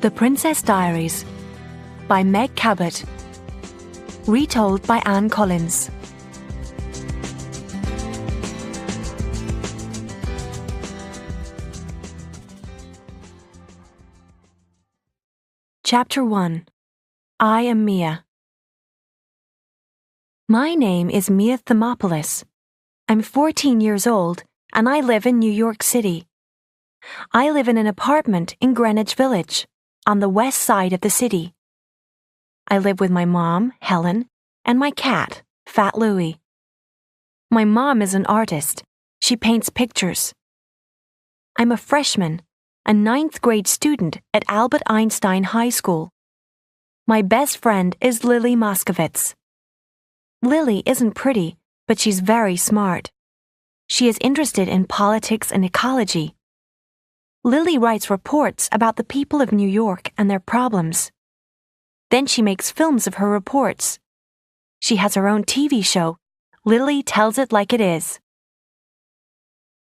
The Princess Diaries by Meg Cabot. Retold by Anne Collins. Chapter 1. I am Mia. My name is Mia Thermopolis. I'm 14 years old and I live in New York City. I live in an apartment in Greenwich Village, on the west side of the city. I live with my mom, Helen, and my cat, Fat Louie. My mom is an artist. She paints pictures. I'm a freshman, a 9th grade student at Albert Einstein High School. My best friend is Lily Moskovitz. Lily isn't pretty, but she's very smart. She is interested in politics and ecology. Lily writes reports about the people of New York and their problems. Then she makes films of her reports. She has her own TV show, Lily Tells It Like It Is.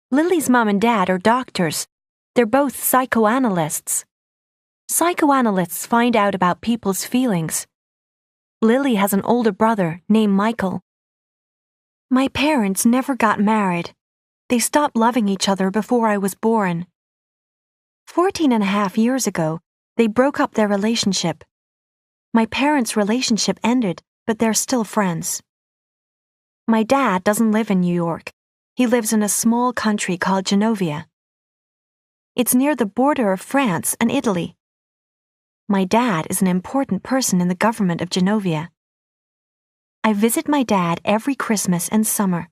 Lily's mom and dad are doctors. They're both psychoanalysts. Psychoanalysts find out about people's feelings. Lily has an older brother named Michael. My parents never got married. They stopped loving each other before I was born. 14.5 years ago, they broke up their relationship. My parents' relationship ended, but they're still friends. My dad doesn't live in New York. He lives in a small country called Genovia. It's near the border of France and Italy. My dad is an important person in the government of Genovia. I visit my dad every Christmas and summer.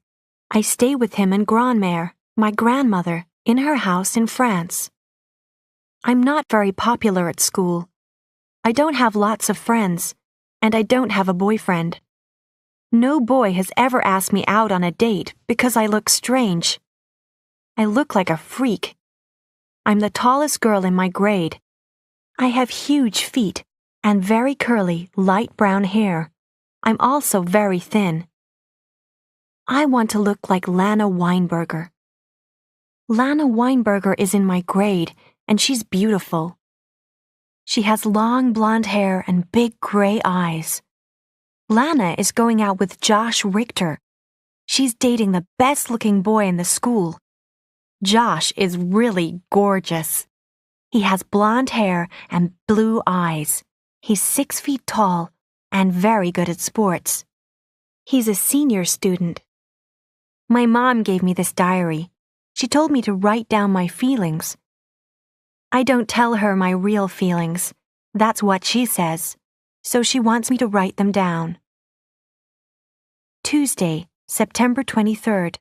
I stay with him and Grandmère, my grandmother, in her house in France. I'm not very popular at school. I don't have lots of friends, and I don't have a boyfriend. No boy has ever asked me out on a date because I look strange. I look like a freak. I'm the tallest girl in my grade. I have huge feet and very curly, light brown hair. I'm also very thin. I want to look like Lana Weinberger. Lana Weinberger is in my grade, and she's beautiful. She has long blonde hair and big gray eyes. Lana is going out with Josh Richter. She's dating the best-looking boy in the school. Josh is really gorgeous. He has blonde hair and blue eyes. He's 6 feet tall and very good at sports. He's a senior student. My mom gave me this diary. She told me to write down my feelings. I don't tell her my real feelings. That's what she says. So she wants me to write them down. Tuesday, September 23rd.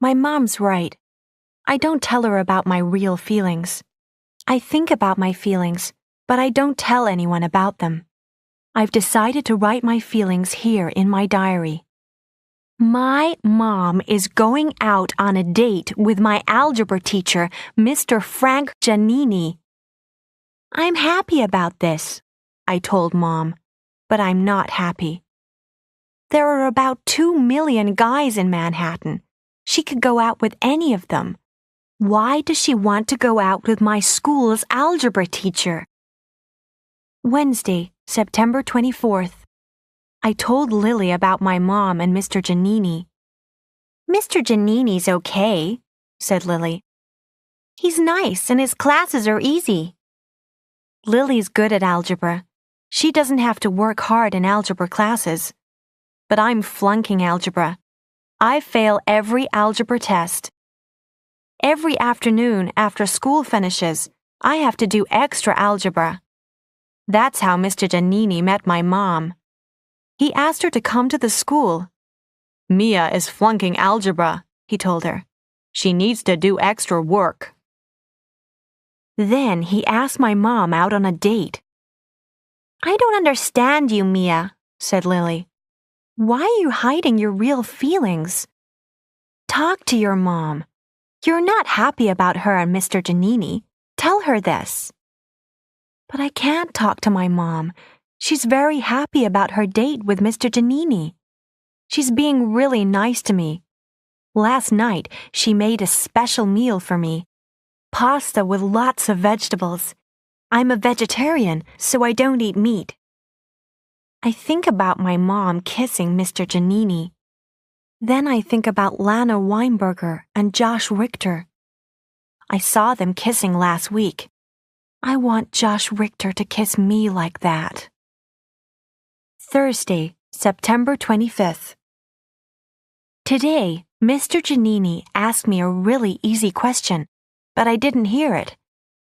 My mom's right. I don't tell her about my real feelings. I think about my feelings, but I don't tell anyone about them. I've decided to write my feelings here in my diary. My mom is going out on a date with my algebra teacher, Mr. Frank Giannini. I'm happy about this, I told Mom, but I'm not happy. There are about 2 million guys in Manhattan. She could go out with any of them. Why does she want to go out with my school's algebra teacher? Wednesday, September 24th. I told Lily about my mom and Mr. Giannini. Mr. Giannini's okay, said Lily. He's nice and his classes are easy. Lily's good at algebra. She doesn't have to work hard in algebra classes. But I'm flunking algebra. I fail every algebra test. Every afternoon after school finishes, I have to do extra algebra. That's how Mr. Giannini met my mom. He asked her to come to the school. Mia is flunking algebra, he told her. She needs to do extra work. Then he asked my mom out on a date. I don't understand you, Mia, said Lily. Why are you hiding your real feelings? Talk to your mom. You're not happy about her and Mr. Giannini. Tell her this. But I can't talk to my mom. She's very happy about her date with Mr. Giannini. She's being really nice to me. Last night, she made a special meal for me. Pasta with lots of vegetables. I'm a vegetarian, so I don't eat meat. I think about my mom kissing Mr. Giannini. Then I think about Lana Weinberger and Josh Richter. I saw them kissing last week. I want Josh Richter to kiss me like that. Thursday, September 25th. Today, Mr. Giannini asked me a really easy question, but I didn't hear it.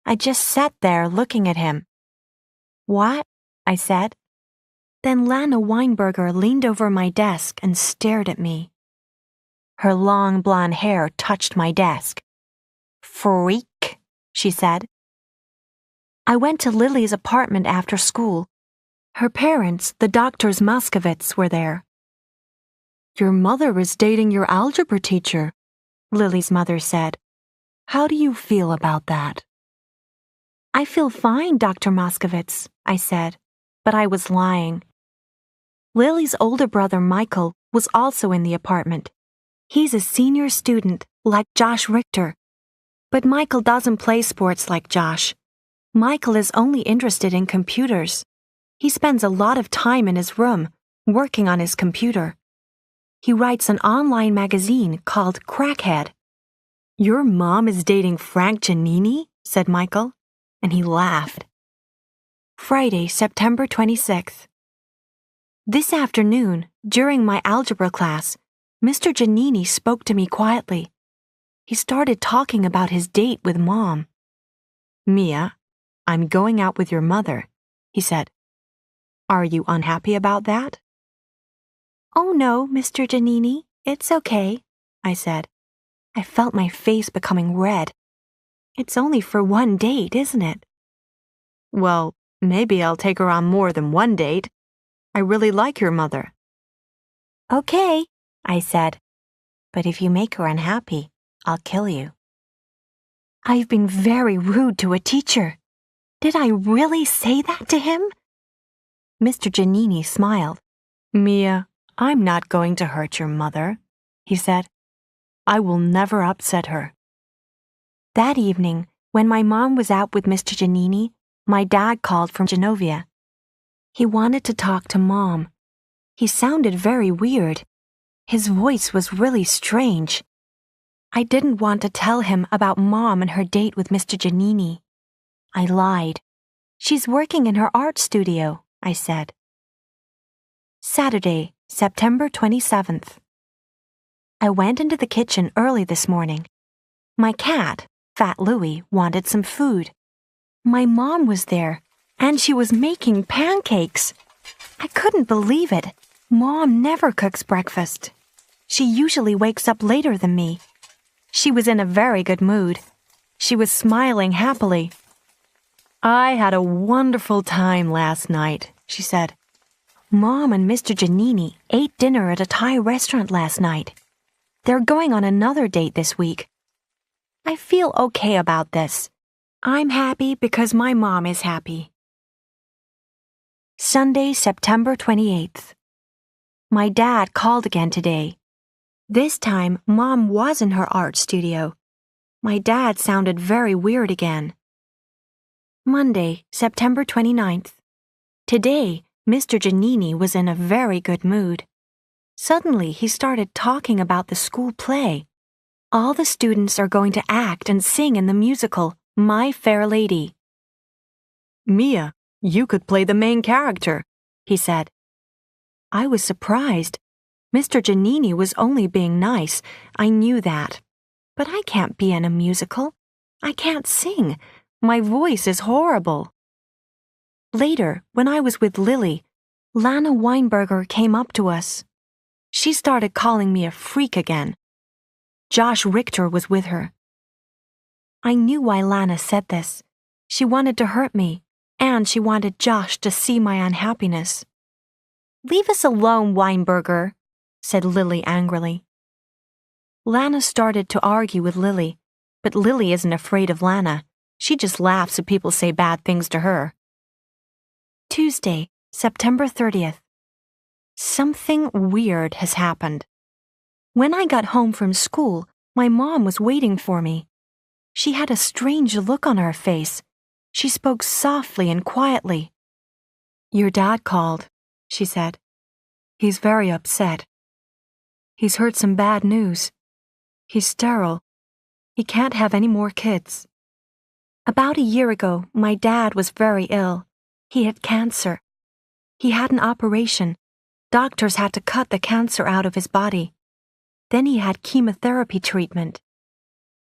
I just sat there looking at him. What? I said. Then Lana Weinberger leaned over my desk and stared at me. Her long blonde hair touched my desk. Freak, she said. I went to Lily's apartment after school. Her parents, the doctors Moskovitz, were there. Your mother is dating your algebra teacher, Lily's mother said. How do you feel about that? I feel fine, Dr. Moskovitz, I said, but I was lying. Lily's older brother, Michael, was also in the apartment. He's a senior student, like Josh Richter. But Michael doesn't play sports like Josh. Michael is only interested in computers. He spends a lot of time in his room, working on his computer. He writes an online magazine called Crackhead. Your mom is dating Frank Giannini? Said Michael, and he laughed. Friday, September 26th. This afternoon, during my algebra class, Mr. Giannini spoke to me quietly. He started talking about his date with Mom. Mia, I'm going out with your mother, he said. Are you unhappy about that? Oh no, Mr. Giannini, it's okay, I said. I felt my face becoming red. It's only for one date, isn't it? Well, maybe I'll take her on more than one date. I really like your mother. Okay, I said. But if you make her unhappy, I'll kill you. I've been very rude to a teacher. Did I really say that to him? Mr. Giannini smiled. Mia, I'm not going to hurt your mother, he said. I will never upset her. That evening, when my mom was out with Mr. Giannini, my dad called from Genovia. He wanted to talk to Mom. He sounded very weird. His voice was really strange. I didn't want to tell him about Mom and her date with Mr. Giannini. I lied. She's working in her art studio, I said. Saturday, September 27th. I went into the kitchen early this morning. My cat, Fat Louie, wanted some food. My mom was there, and she was making pancakes. I couldn't believe it. Mom never cooks breakfast. She usually wakes up later than me. She was in a very good mood. She was smiling happily. I had a wonderful time last night, she said. Mom and Mr. Giannini ate dinner at a Thai restaurant last night. They're going on another date this week. I feel okay about this. I'm happy because my mom is happy. Sunday, September 28th. My dad called again today. This time, Mom was in her art studio. My dad sounded very weird again. Monday, September 29th. Today, Mr. Giannini was in a very good mood. Suddenly, he started talking about the school play. All the students are going to act and sing in the musical, My Fair Lady. Mia, you could play the main character, he said. I was surprised. Mr. Giannini was only being nice. I knew that. But I can't be in a musical. I can't sing. My voice is horrible. Later, when I was with Lily, Lana Weinberger came up to us. She started calling me a freak again. Josh Richter was with her. I knew why Lana said this. She wanted to hurt me, and she wanted Josh to see my unhappiness. Leave us alone, Weinberger, said Lily angrily. Lana started to argue with Lily, but Lily isn't afraid of Lana. She just laughs if people say bad things to her. Tuesday, September 30th. Something weird has happened. When I got home from school, my mom was waiting for me. She had a strange look on her face. She spoke softly and quietly. "Your dad called," she said. "He's very upset. He's heard some bad news. He's sterile. He can't have any more kids." About a year ago, my dad was very ill. He had cancer. He had an operation. Doctors had to cut the cancer out of his body. Then he had chemotherapy treatment.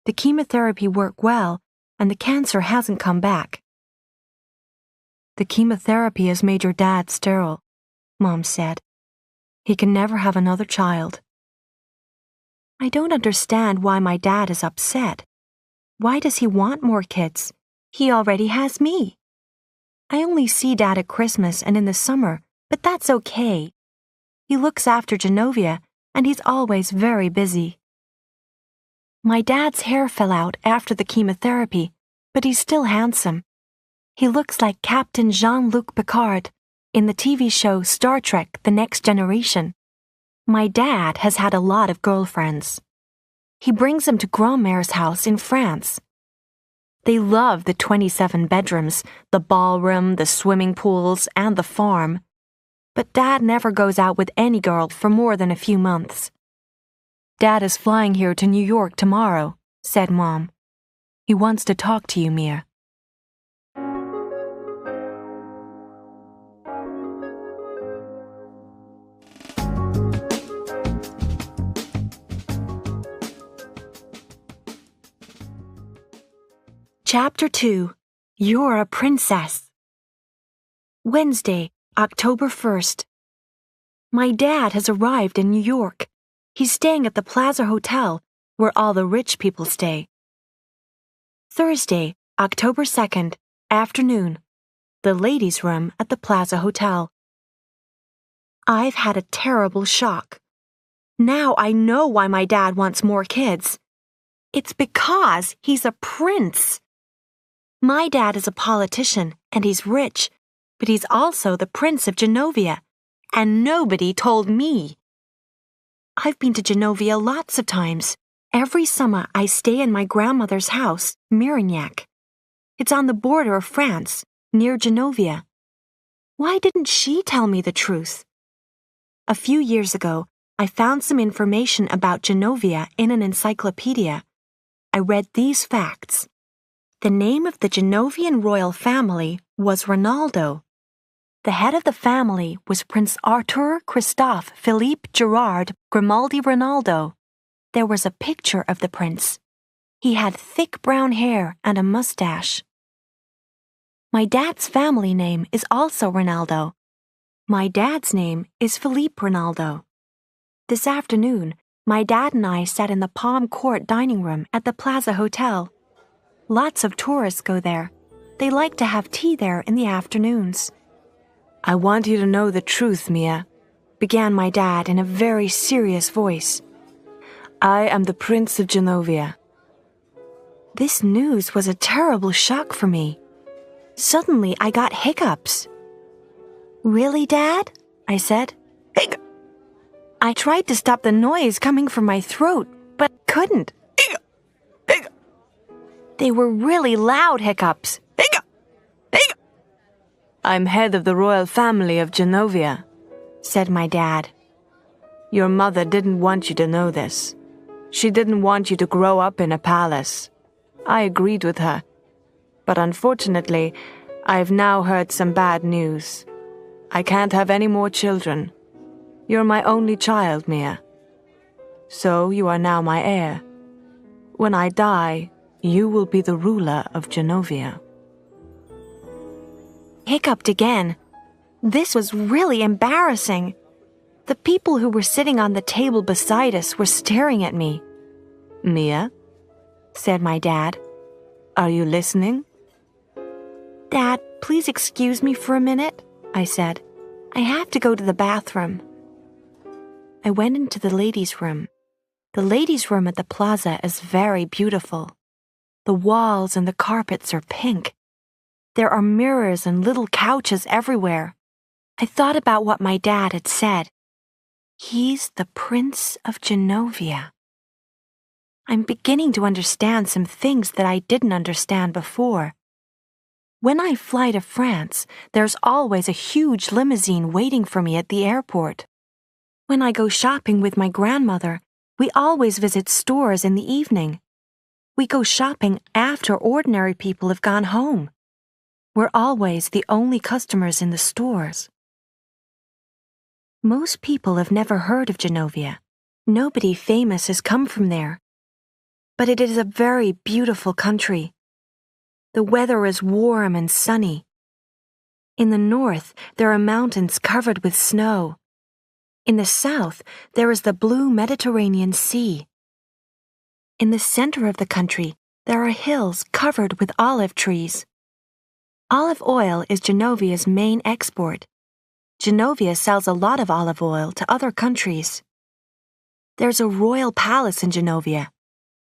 The chemotherapy worked well, and the cancer hasn't come back. "The chemotherapy has made your dad sterile," Mom said. "He can never have another child." I don't understand why my dad is upset. Why does he want more kids? He already has me. I only see Dad at Christmas and in the summer, but that's okay. He looks after Genovia, and he's always very busy. My dad's hair fell out after the chemotherapy, but he's still handsome. He looks like Captain Jean-Luc Picard in the TV show Star Trek: The Next Generation. My dad has had a lot of girlfriends. He brings them to Grandmère's house in France. They love the 27 bedrooms, the ballroom, the swimming pools, and the farm. But Dad never goes out with any girl for more than a few months. "Dad is flying here to New York tomorrow," said Mom. "He wants to talk to you, Mia." Chapter 2. You're a Princess. Wednesday, October 1st. My dad has arrived in New York. He's staying at the Plaza Hotel, where all the rich people stay. Thursday, October 2nd, afternoon. The ladies' room at the Plaza Hotel. I've had a terrible shock. Now I know why my dad wants more kids. It's because he's a prince. My dad is a politician, and he's rich, but he's also the Prince of Genovia, and nobody told me. I've been to Genovia lots of times. Every summer I stay in my grandmother's house, Mirignac. It's on the border of France, near Genovia. Why didn't she tell me the truth? A few years ago, I found some information about Genovia in an encyclopedia. I read these facts. The name of the Genovian royal family was Rinaldo. The head of the family was Prince Arthur Christophe Philippe Gerard Grimaldi Rinaldo. There was a picture of the prince. He had thick brown hair and a mustache. My dad's family name is also Rinaldo. My dad's name is Philippe Rinaldo. This afternoon, my dad and I sat in the Palm Court dining room at the Plaza Hotel. Lots of tourists go there. They like to have tea there in the afternoons. "I want you to know the truth, Mia," began my dad in a very serious voice. "I am the Prince of Genovia." This news was a terrible shock for me. Suddenly, I got hiccups. "Really, Dad?" I said. "Hiccup." I tried to stop the noise coming from my throat, but couldn't. "Hiccup. Hiccup." They were really loud hiccups. "Hiccup. Hiccup." "I'm head of the royal family of Genovia," said my dad. "Your mother didn't want you to know this. She didn't want you to grow up in a palace. I agreed with her. But unfortunately, I've now heard some bad news. I can't have any more children. You're my only child, Mia. So you are now my heir. When I die, you will be the ruler of Genovia." Hiccuped again. This was really embarrassing. The people who were sitting on the table beside us were staring at me. "Mia," said my dad, "are you listening?" "Dad, please excuse me for a minute," I said. "I have to go to the bathroom." I went into the ladies' room. The ladies' room at the plaza is very beautiful. The walls and the carpets are pink. There are mirrors and little couches everywhere. I thought about what my dad had said. He's the Prince of Genovia. I'm beginning to understand some things that I didn't understand before. When I fly to France, there's always a huge limousine waiting for me at the airport. When I go shopping with my grandmother, we always visit stores in the evening. We go shopping after ordinary people have gone home. We're always the only customers in the stores. Most people have never heard of Genovia. Nobody famous has come from there. But it is a very beautiful country. The weather is warm and sunny. In the north, there are mountains covered with snow. In the south, there is the blue Mediterranean Sea. In the center of the country, there are hills covered with olive trees. Olive oil is Genovia's main export. Genovia sells a lot of olive oil to other countries. There's a royal palace in Genovia.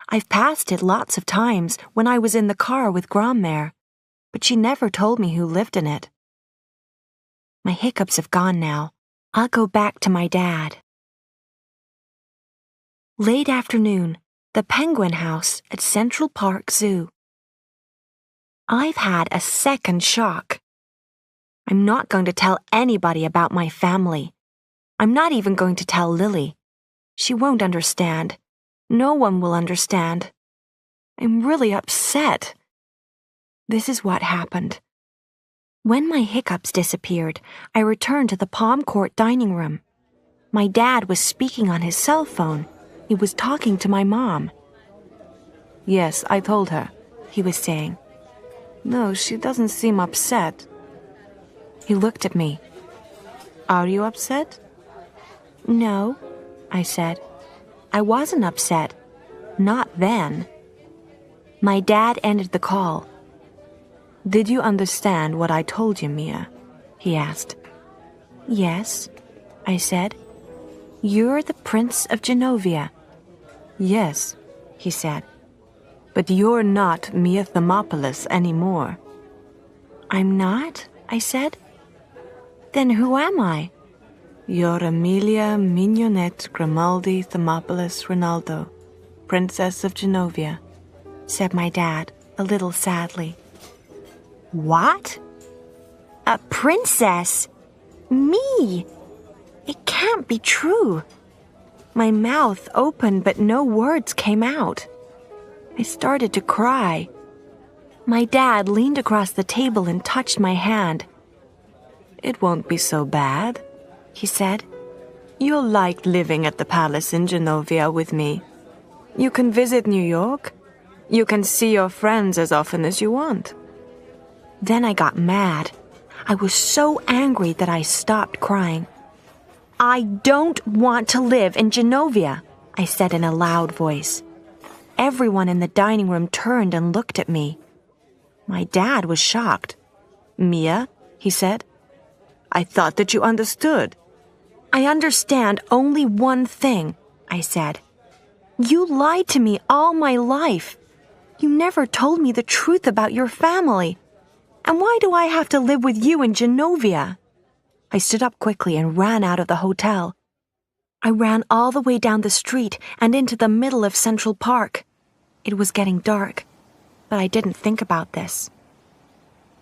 I've passed it lots of times when I was in the car with Grandmère, but she never told me who lived in it. My hiccups have gone now. I'll go back to my dad. Late afternoon, the Penguin House at Central Park Zoo. I've had a second shock. I'm not going to tell anybody about my family. I'm not even going to tell Lily. She won't understand. No one will understand. I'm really upset. This is what happened. When my hiccups disappeared, I returned to the Palm Court dining room. My dad was speaking on his cell phone. He was talking to my mom. "Yes, I told her," he was saying. "No, she doesn't seem upset." He looked at me. "Are you upset?" "No," I said. I wasn't upset. Not then. My dad ended the call. "Did you understand what I told you, Mia?" he asked. "Yes," I said. "You're the Prince of Genovia." "Yes," he said. "But you're not Mia Thermopolis anymore." "I'm not?" I said. "Then who am I?" "You're Amelia Mignonette Grimaldi Thermopolis Rinaldo, Princess of Genovia," said my dad, a little sadly. "What? A princess? Me? It can't be true." My mouth opened, but no words came out. I started to cry. My dad leaned across the table and touched my hand. "It won't be so bad," he said. "You'll like living at the palace in Genovia with me. You can visit New York. You can see your friends as often as you want." Then I got mad. I was so angry that I stopped crying. "I don't want to live in Genovia," I said in a loud voice. Everyone in the dining room turned and looked at me. My dad was shocked. "Mia," he said, "I thought that you understood." "I understand only one thing," I said. "You lied to me all my life. You never told me the truth about your family. And why do I have to live with you in Genovia?" I stood up quickly and ran out of the hotel. I ran all the way down the street and into the middle of Central Park. It was getting dark, but I didn't think about this.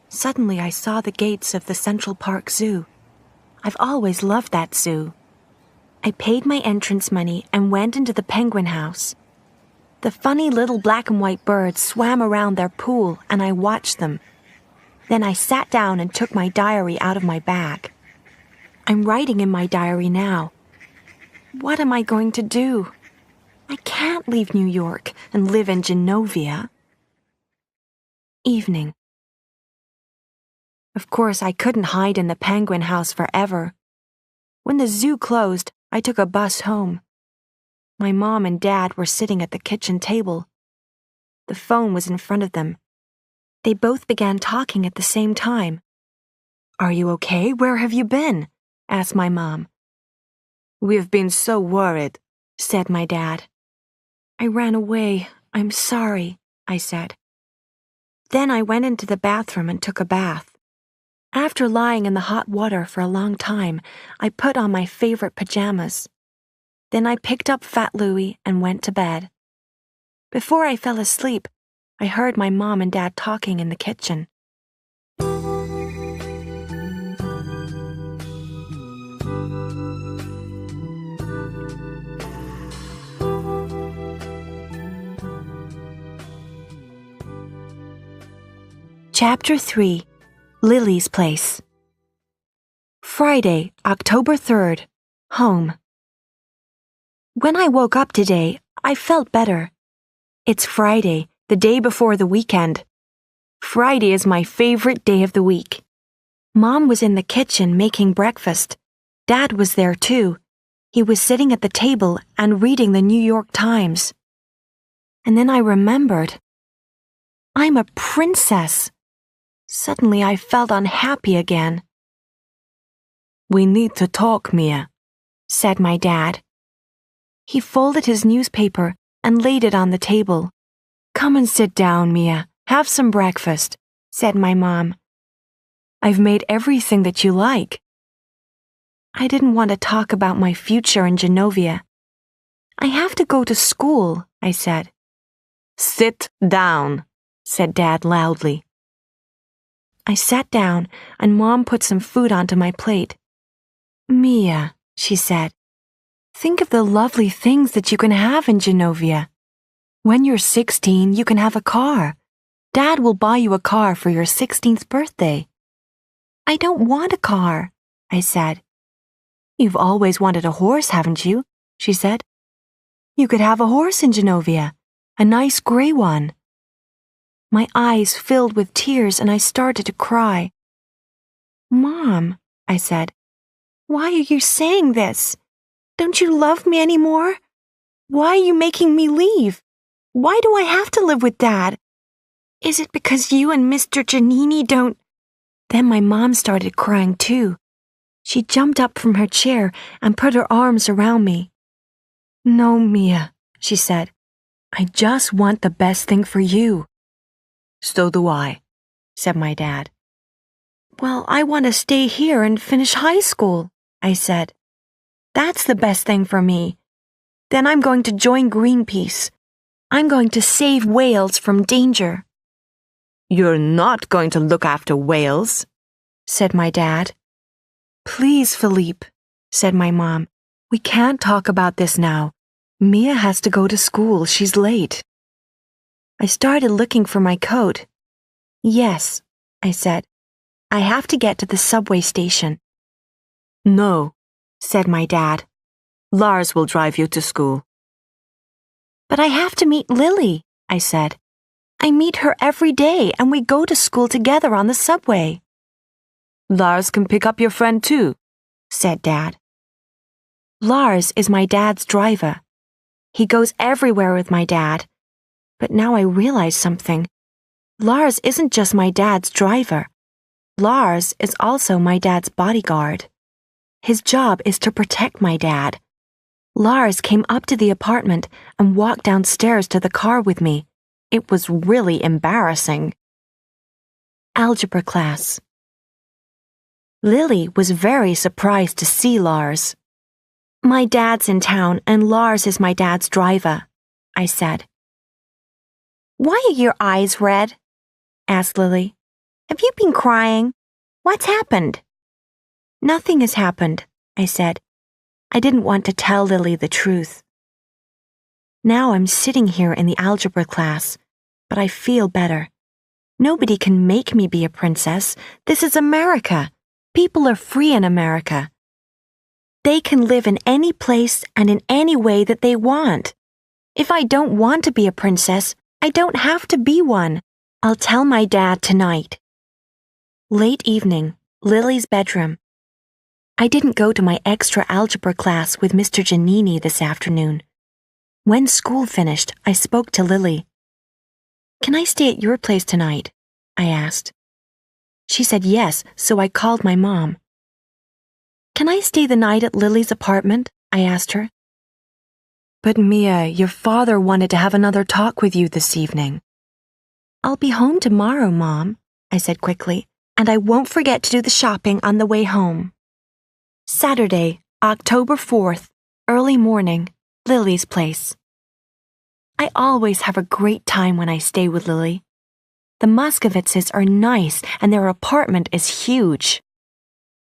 Suddenly I saw the gates of the Central Park Zoo. I've always loved that zoo. I paid my entrance money and went into the Penguin House. The funny little black and white birds swam around their pool and I watched them. Then I sat down and took my diary out of my bag. I'm writing in my diary now. What am I going to do? I can't leave New York and live in Genovia. Evening. Of course, I couldn't hide in the Penguin House forever. When the zoo closed, I took a bus home. My mom and dad were sitting at the kitchen table. The phone was in front of them. They both began talking at the same time. "Are you okay? Where have you been?" asked my mom. "We've been so worried," said my dad. "I ran away. I'm sorry," I said. Then I went into the bathroom and took a bath. After lying in the hot water for a long time, I put on my favorite pajamas. Then I picked up Fat Louie and went to bed. Before I fell asleep, I heard my mom and dad talking in the kitchen. Chapter 3. Lily's Place. Friday, October 3rd. Home. When I woke up today, I felt better. It's Friday, the day before the weekend. Friday is my favorite day of the week. Mom was in the kitchen making breakfast. Dad was there too. He was sitting at the table and reading the New York Times. And then I remembered. I'm a princess. Suddenly I felt unhappy again. "We need to talk, Mia," said my dad. He folded his newspaper and laid it on the table. "Come and sit down, Mia. Have some breakfast," said my mom. "I've made everything that you like." I didn't want to talk about my future in Genovia. "I have to go to school," I said. "Sit down," said Dad loudly. I sat down and Mom put some food onto my plate. "Mia," she said, "think of the lovely things that you can have in Genovia. When you're 16, you can have a car. Dad will buy you a car for your 16th birthday." "I don't want a car," I said. "You've always wanted a horse, haven't you?" she said. "You could have a horse in Genovia, a nice gray one." My eyes filled with tears and I started to cry. "Mom," I said, "why are you saying this? Don't you love me anymore? Why are you making me leave? Why do I have to live with Dad? Is it because you and Mr. Giannini don't—" Then my mom started crying too. She jumped up from her chair and put her arms around me. "No, Mia," she said. "I just want the best thing for you." "So do I," said my dad. "Well, I want to stay here and finish high school," I said. "That's the best thing for me. Then I'm going to join Greenpeace. I'm going to save whales from danger." "You're not going to look after whales," said my dad. "Please, Philippe," said my mom. "We can't talk about this now. Mia has to go to school. She's late." I started looking for my coat. "Yes," I said. "I have to get to the subway station." "No," said my dad. "Lars will drive you to school." "But I have to meet Lily," I said. "I meet her every day and we go to school together on the subway." "Lars can pick up your friend too," said Dad. Lars is my dad's driver. He goes everywhere with my dad. But now I realize something. Lars isn't just my dad's driver. Lars is also my dad's bodyguard. His job is to protect my dad. Lars came up to the apartment and walked downstairs to the car with me. It was really embarrassing. Algebra class. Lily was very surprised to see Lars. "My dad's in town and Lars is my dad's driver," I said. "Why are your eyes red?" asked Lily. "Have you been crying? What's happened?" "Nothing has happened," I said. I didn't want to tell Lily the truth. Now I'm sitting here in the algebra class, but I feel better. Nobody can make me be a princess. This is America. People are free in America. They can live in any place and in any way that they want. If I don't want to be a princess, I don't have to be one. I'll tell my dad tonight. Late evening, Lily's bedroom. I didn't go to my extra algebra class with Mr. Giannini this afternoon. When school finished, I spoke to Lily. "Can I stay at your place tonight?" I asked. She said yes, so I called my mom. "Can I stay the night at Lily's apartment?" I asked her. "But Mia, your father wanted to have another talk with you this evening." "I'll be home tomorrow, Mom," I said quickly, "and I won't forget to do the shopping on the way home." Saturday, October 4th, early morning, Lily's place. I always have a great time when I stay with Lily. The Moscovitzes are nice and their apartment is huge.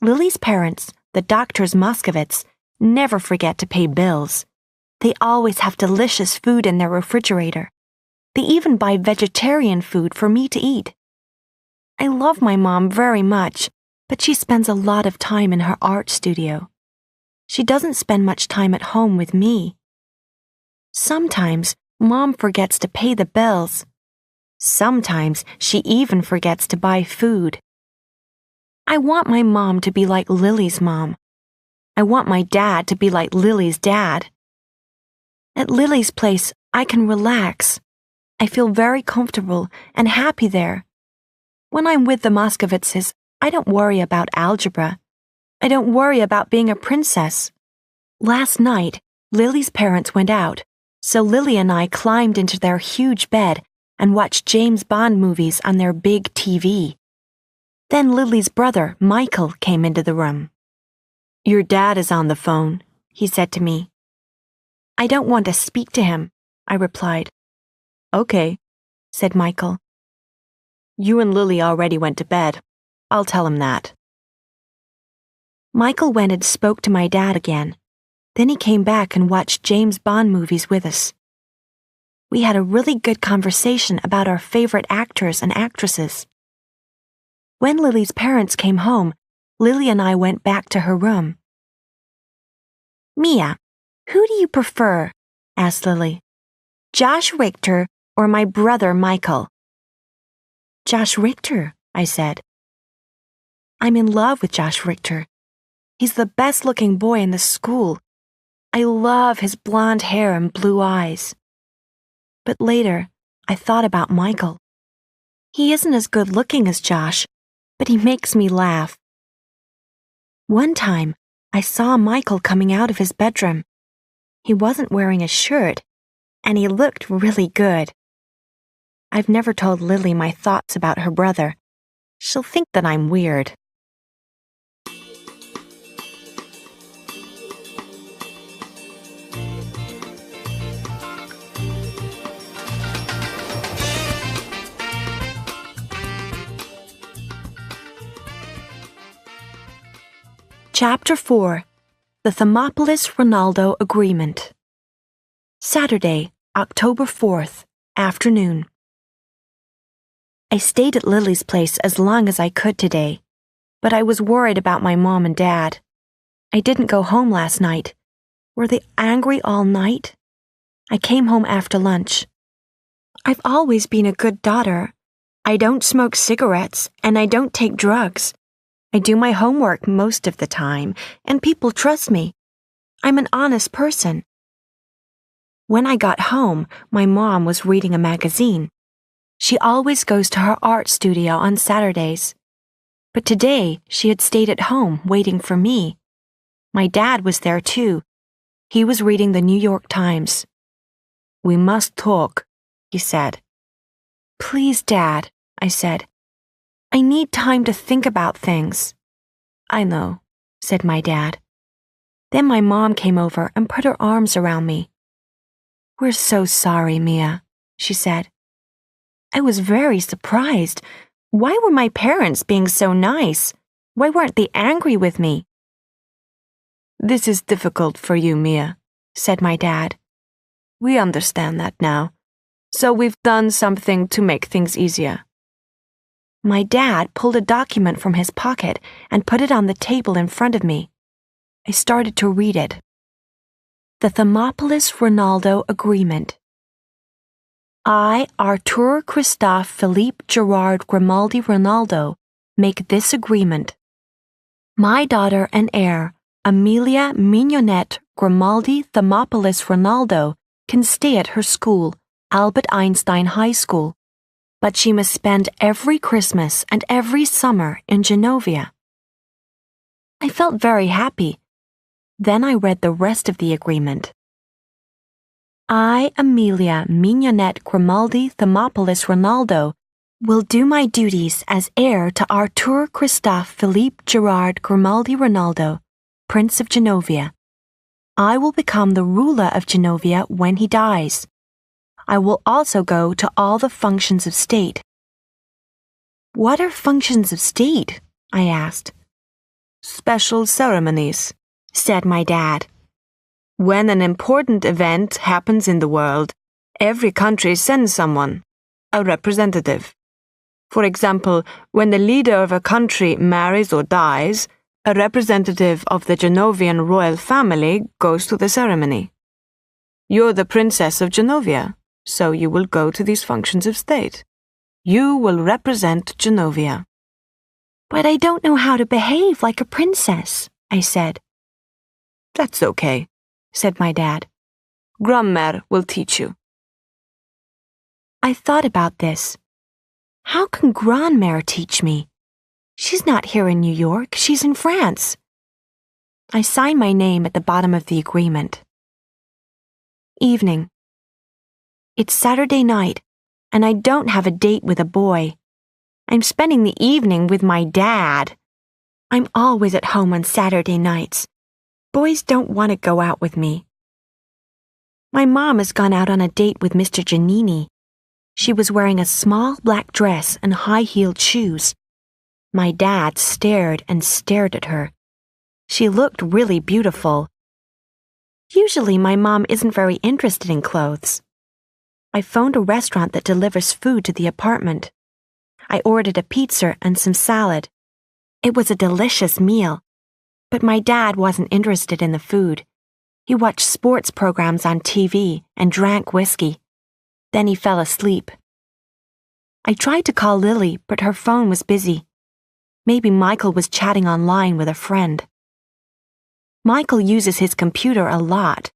Lily's parents, the doctors Moscovitz, never forget to pay bills. They always have delicious food in their refrigerator. They even buy vegetarian food for me to eat. I love my mom very much, but she spends a lot of time in her art studio. She doesn't spend much time at home with me. Sometimes Mom forgets to pay the bills. Sometimes she even forgets to buy food. I want my mom to be like Lily's mom. I want my dad to be like Lily's dad. At Lily's place, I can relax. I feel very comfortable and happy there. When I'm with the Moscovitzes, I don't worry about algebra. I don't worry about being a princess. Last night, Lily's parents went out, so Lily and I climbed into their huge bed and watched James Bond movies on their big TV. Then Lily's brother, Michael, came into the room. "Your dad is on the phone," he said to me. "I don't want to speak to him," I replied. "Okay," said Michael. "You and Lily already went to bed. I'll tell him that." Michael went and spoke to my dad again. Then he came back and watched James Bond movies with us. We had a really good conversation about our favorite actors and actresses. When Lily's parents came home, Lily and I went back to her room. "Mia, who do you prefer?" asked Lily. "Josh Richter or my brother Michael?" "Josh Richter," I said. "I'm in love with Josh Richter. He's the best-looking boy in the school. I love his blonde hair and blue eyes." But later, I thought about Michael. He isn't as good-looking as Josh, but he makes me laugh. One time, I saw Michael coming out of his bedroom. He wasn't wearing a shirt, and he looked really good. I've never told Lily my thoughts about her brother. She'll think that I'm weird. Chapter 4. The Thermopolis-Ronaldo Agreement. Saturday, October 4th, afternoon. I stayed at Lily's place as long as I could today, but I was worried about my mom and dad. I didn't go home last night. Were they angry all night? I came home after lunch. I've always been a good daughter. I don't smoke cigarettes and I don't take drugs. I do my homework most of the time, and people trust me. I'm an honest person. When I got home, my mom was reading a magazine. She always goes to her art studio on Saturdays. But today, she had stayed at home waiting for me. My dad was there too. He was reading the New York Times. "We must talk," he said. "Please, Dad," I said. "I need time to think about things." "I know," said my dad. Then my mom came over and put her arms around me. "We're so sorry, Mia," she said. I was very surprised. Why were my parents being so nice? Why weren't they angry with me? "This is difficult for you, Mia," said my dad. "We understand that now, so we've done something to make things easier." My dad pulled a document from his pocket and put it on the table in front of me. I started to read it. The Thermopolis-Ronaldo Agreement. I, Artur Christophe Philippe Gerard Grimaldi Ronaldo, make this agreement. My daughter and heir, Amelia Mignonette Grimaldi Thermopolis Ronaldo, can stay at her school, Albert Einstein High School, but she must spend every Christmas and every summer in Genovia. I felt very happy. Then I read the rest of the agreement. I, Amelia Mignonette Grimaldi Thermopolis Ronaldo, will do my duties as heir to Artur Christophe Philippe Gerard Grimaldi Ronaldo, Prince of Genovia. I will become the ruler of Genovia when he dies. I will also go to all the functions of state. What are functions of state? I asked. Special ceremonies, said my dad. When an important event happens in the world, every country sends someone, a representative. For example, when the leader of a country marries or dies, a representative of the Genovian royal family goes to the ceremony. You're the Princess of Genovia, so you will go to these functions of state. You will represent Genovia. But I don't know how to behave like a princess, I said. That's okay, said my dad. Grandmère will teach you. I thought about this. How can Grandmère teach me? She's not here in New York, she's in France. I signed my name at the bottom of the agreement. Evening. It's Saturday night, and I don't have a date with a boy. I'm spending the evening with my dad. I'm always at home on Saturday nights. Boys don't want to go out with me. My mom has gone out on a date with Mr. Giannini. She was wearing a small black dress and high-heeled shoes. My dad stared and stared at her. She looked really beautiful. Usually my mom isn't very interested in clothes. I phoned a restaurant that delivers food to the apartment. I ordered a pizza and some salad. It was a delicious meal, but my dad wasn't interested in the food. He watched sports programs on TV and drank whiskey. Then he fell asleep. I tried to call Lily, but her phone was busy. Maybe Michael was chatting online with a friend. Michael uses his computer a lot.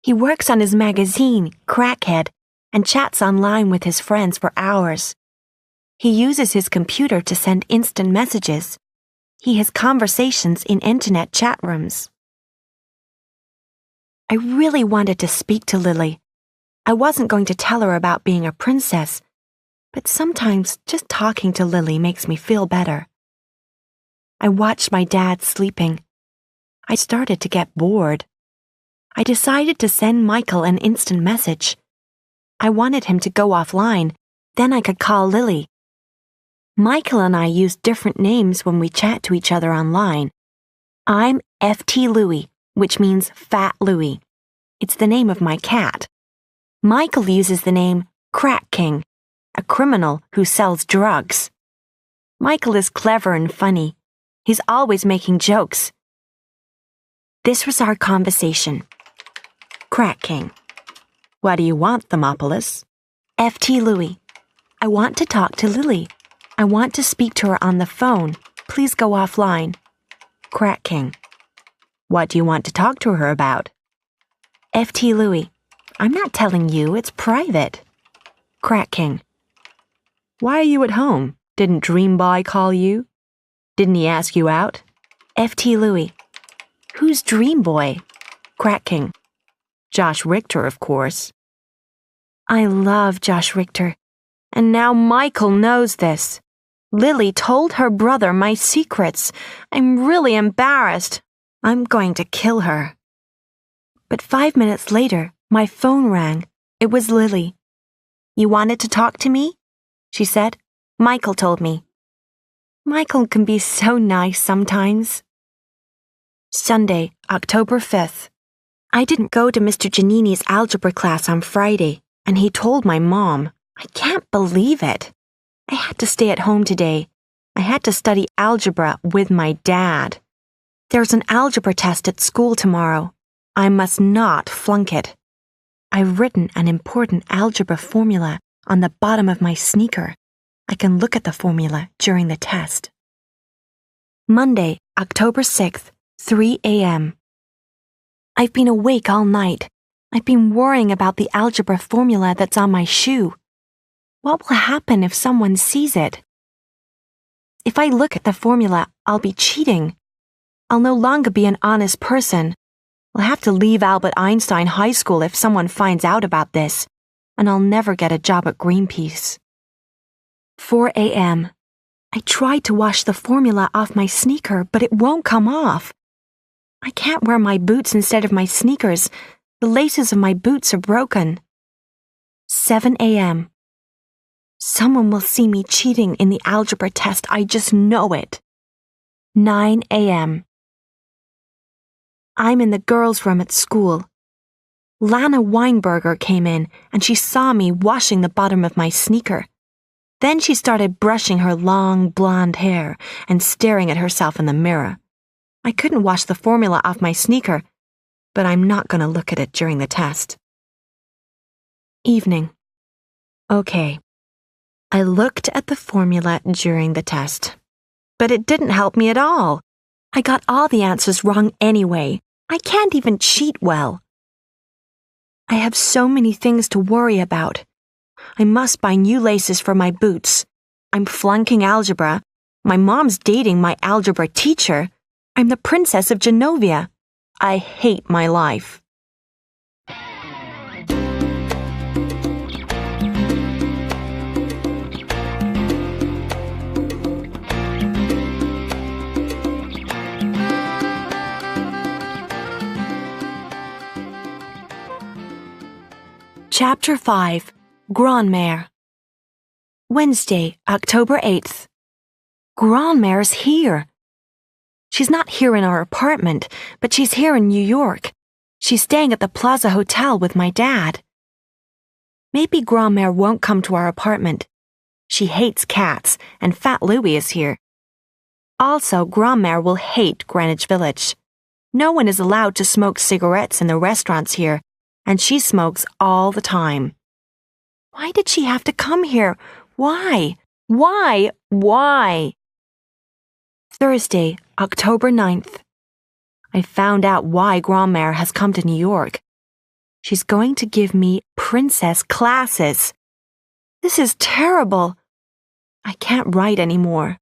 He works on his magazine, Crackhead, and chats online with his friends for hours. He uses his computer to send instant messages. He has conversations in internet chat rooms. I really wanted to speak to Lily. I wasn't going to tell her about being a princess, but sometimes just talking to Lily makes me feel better. I watched my dad sleeping. I started to get bored. I decided to send Michael an instant message. I wanted him to go offline, then I could call Lily. Michael and I use different names when we chat to each other online. I'm FT Louie, which means Fat Louie. It's the name of my cat. Michael uses the name Crack King, a criminal who sells drugs. Michael is clever and funny. He's always making jokes. This was our conversation. Crack King. What do you want, Thermopolis? FT Louie. I want to talk to Lily. I want to speak to her on the phone. Please go offline. Crack King. What do you want to talk to her about? FT Louie. I'm not telling you, it's private. Crack King. Why are you at home? Didn't Dream Boy call you? Didn't he ask you out? FT Louie. Who's Dream Boy? Crack King. Josh Richter, of course. I love Josh Richter. And now Michael knows this. Lily told her brother my secrets. I'm really embarrassed. I'm going to kill her. But 5 minutes later, my phone rang. It was Lily. You wanted to talk to me? She said. Michael told me. Michael can be so nice sometimes. Sunday, October 5th. I didn't go to Mr. Giannini's algebra class on Friday, and he told my mom. I can't believe it. I had to stay at home today. I had to study algebra with my dad. There's an algebra test at school tomorrow. I must not flunk it. I've written an important algebra formula on the bottom of my sneaker. I can look at the formula during the test. Monday, October 6th, 3 a.m. I've been awake all night. I've been worrying about the algebra formula that's on my shoe. What will happen if someone sees it? If I look at the formula, I'll be cheating. I'll no longer be an honest person. I'll have to leave Albert Einstein High School if someone finds out about this, and I'll never get a job at Greenpeace. 4 a.m. I tried to wash the formula off my sneaker, but it won't come off. I can't wear my boots instead of my sneakers. The laces of my boots are broken. 7 a.m. Someone will see me cheating in the algebra test. I just know it. 9 a.m. I'm in the girls' room at school. Lana Weinberger came in and she saw me washing the bottom of my sneaker. Then she started brushing her long blonde hair and staring at herself in the mirror. I couldn't wash the formula off my sneaker, but I'm not going to look at it during the test. Evening. Okay. I looked at the formula during the test, but it didn't help me at all. I got all the answers wrong anyway. I can't even cheat well. I have so many things to worry about. I must buy new laces for my boots. I'm flunking algebra. My mom's dating my algebra teacher. I'm the Princess of Genovia. I hate my life. Chapter 5. Grandmère. Wednesday, October 8th. Grandmère's here. She's not here in our apartment, but she's here in New York. She's staying at the Plaza Hotel with my dad. Maybe Grandmère won't come to our apartment. She hates cats, and Fat Louie is here. Also, Grandmère will hate Greenwich Village. No one is allowed to smoke cigarettes in the restaurants here, and she smokes all the time. Why did she have to come here? Why? Why? Thursday, October 9th. I found out why Grandmère has come to New York. She's going to give me princess classes. This is terrible. I can't write anymore.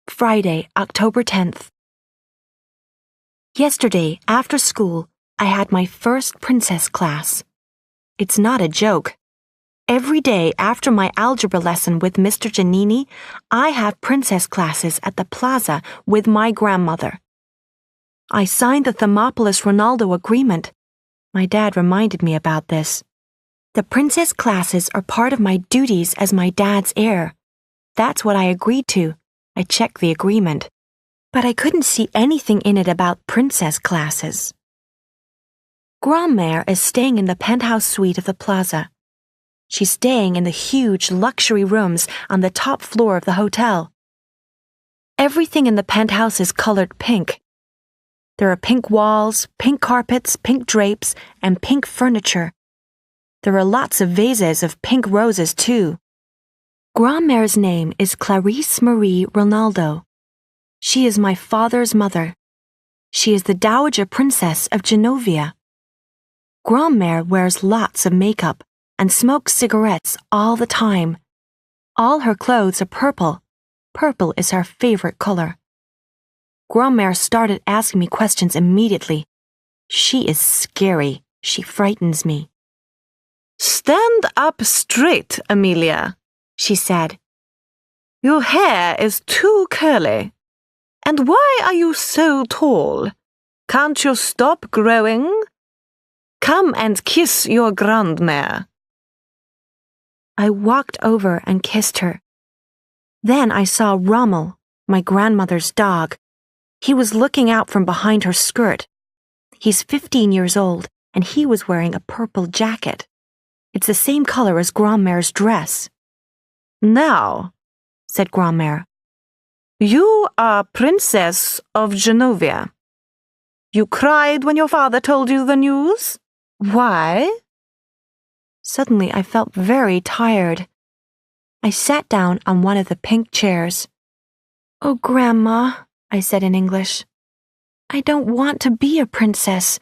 Friday, October 10th. Yesterday, after school, I had my first princess class. It's not a joke. Every day after my algebra lesson with Mr. Giannini, I have princess classes at the plaza with my grandmother. I signed the Thermopolis-Ronaldo agreement. My dad reminded me about this. The princess classes are part of my duties as my dad's heir. That's what I agreed to. I checked the agreement. But I couldn't see anything in it about princess classes. Grandmère is staying in the penthouse suite of the plaza. She's staying in the huge luxury rooms on the top floor of the hotel. Everything in the penthouse is colored pink. There are pink walls, pink carpets, pink drapes, and pink furniture. There are lots of vases of pink roses, too. Grandmère's name is Clarice Marie Ronaldo. She is my father's mother. She is the Dowager Princess of Genovia. Grandmère wears lots of makeup and smokes cigarettes all the time. All her clothes are purple. Purple is her favorite color. Grandmère started asking me questions immediately. She is scary. She frightens me. "Stand up straight, Amelia," she said. "Your hair is too curly. And why are you so tall? Can't you stop growing? Come and kiss your grandmère." I walked over and kissed her. Then I saw Rommel, my grandmother's dog. He was looking out from behind her skirt. He's 15 years old, and he was wearing a purple jacket. It's the same color as Grandmère's dress. "Now," said Grandmère, "you are Princess of Genovia. You cried when your father told you the news? Why?" Suddenly I felt very tired. I sat down on one of the pink chairs. "Oh, Grandma," I said in English, "I don't want to be a princess.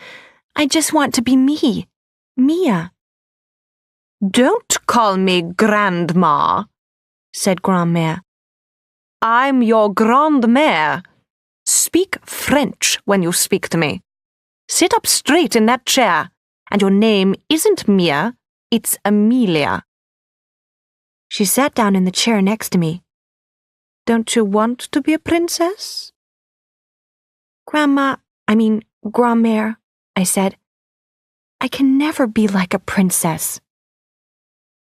I just want to be me, Mia." "Don't call me Grandma," said Grandmère. "I'm your grandmère. Speak French when you speak to me. Sit up straight in that chair, and your name isn't Mia, it's Amelia." She sat down in the chair next to me. "Don't you want to be a princess?" Grandmère, I said. "I can never be like a princess."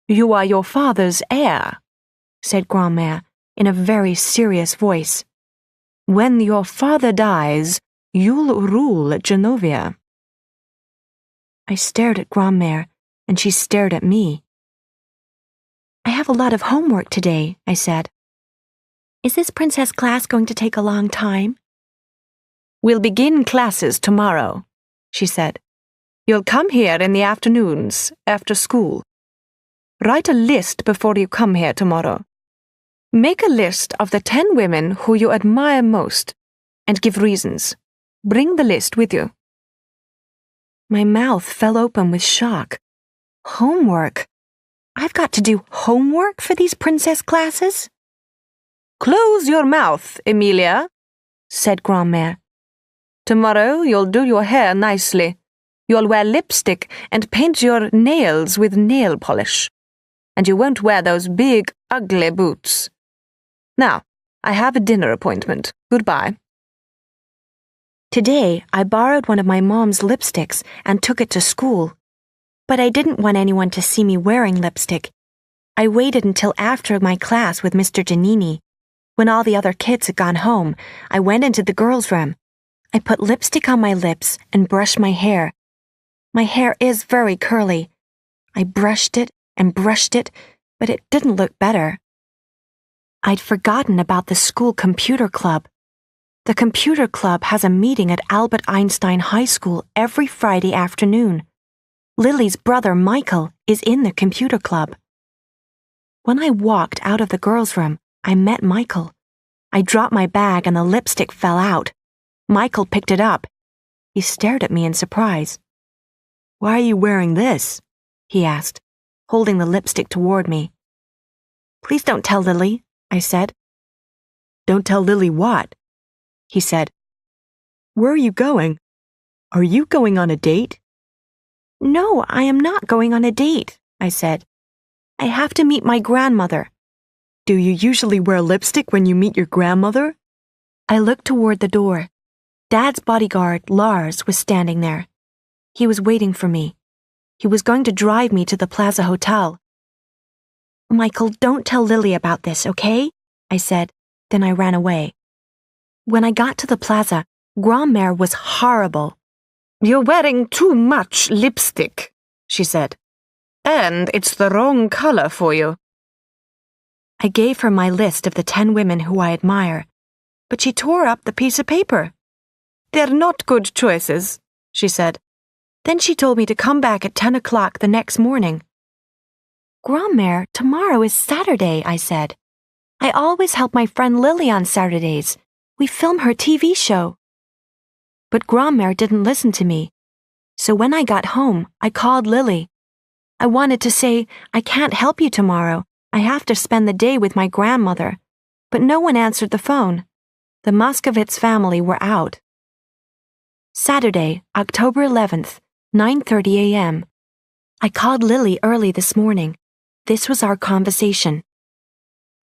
"You are your father's heir," said Grandmère in a very serious voice. "When your father dies, you'll rule Genovia." I stared at Grandmère, and she stared at me. "I have a lot of homework today, I said. Is this princess class going to take a long time? We'll begin classes tomorrow, she said. You'll come here in the afternoons, after school. Write a list before you come here tomorrow. Make a list of the 10 women who you admire most, and give reasons. Bring the list with you. My mouth fell open with shock. Homework? I've got to do homework for these princess classes? Close your mouth, Emilia, said Grandmère. Tomorrow you'll do your hair nicely. You'll wear lipstick and paint your nails with nail polish. And you won't wear those big, ugly boots. Now, I have a dinner appointment. Goodbye. Today, I borrowed one of my mom's lipsticks and took it to school. But I didn't want anyone to see me wearing lipstick. I waited until after my class with Mr. Giannini. When all the other kids had gone home, I went into the girls' room. I put lipstick on my lips and brushed my hair. My hair is very curly. I brushed it, but it didn't look better. I'd forgotten about the school computer club. The computer club has a meeting at Albert Einstein High School every Friday afternoon. Lily's brother Michael is in the computer club. When I walked out of the girls' room, I met Michael. I dropped my bag and the lipstick fell out. Michael picked it up. He stared at me in surprise. "Why are you wearing this?" he asked, holding the lipstick toward me. "Please don't tell Lily," I said. "Don't tell Lily what?" he said. "Where are you going? Are you going on a date?" "No, I am not going on a date," I said. "I have to meet my grandmother." "Do you usually wear lipstick when you meet your grandmother?" I looked toward the door. Dad's bodyguard, Lars, was standing there. He was waiting for me. He was going to drive me to the Plaza Hotel. "Michael, don't tell Lily about this, okay?" I said. Then I ran away. When I got to the plaza, Grandmère was horrible. "You're wearing too much lipstick," she said. "And it's the wrong color for you." I gave her my list of the 10 women who I admire, but she tore up the piece of paper. "They're not good choices," she said. Then she told me to come back at 10 o'clock the next morning. "Grandmère, tomorrow is Saturday," I said. "I always help my friend Lily on Saturdays. We film her TV show." But Grandmère didn't listen to me. So when I got home, I called Lily. I wanted to say, "I can't help you tomorrow. I have to spend the day with my grandmother." But no one answered the phone. The Moscovitz family were out. Saturday, October 11th, 9:30 a.m. I called Lily early this morning. This was our conversation.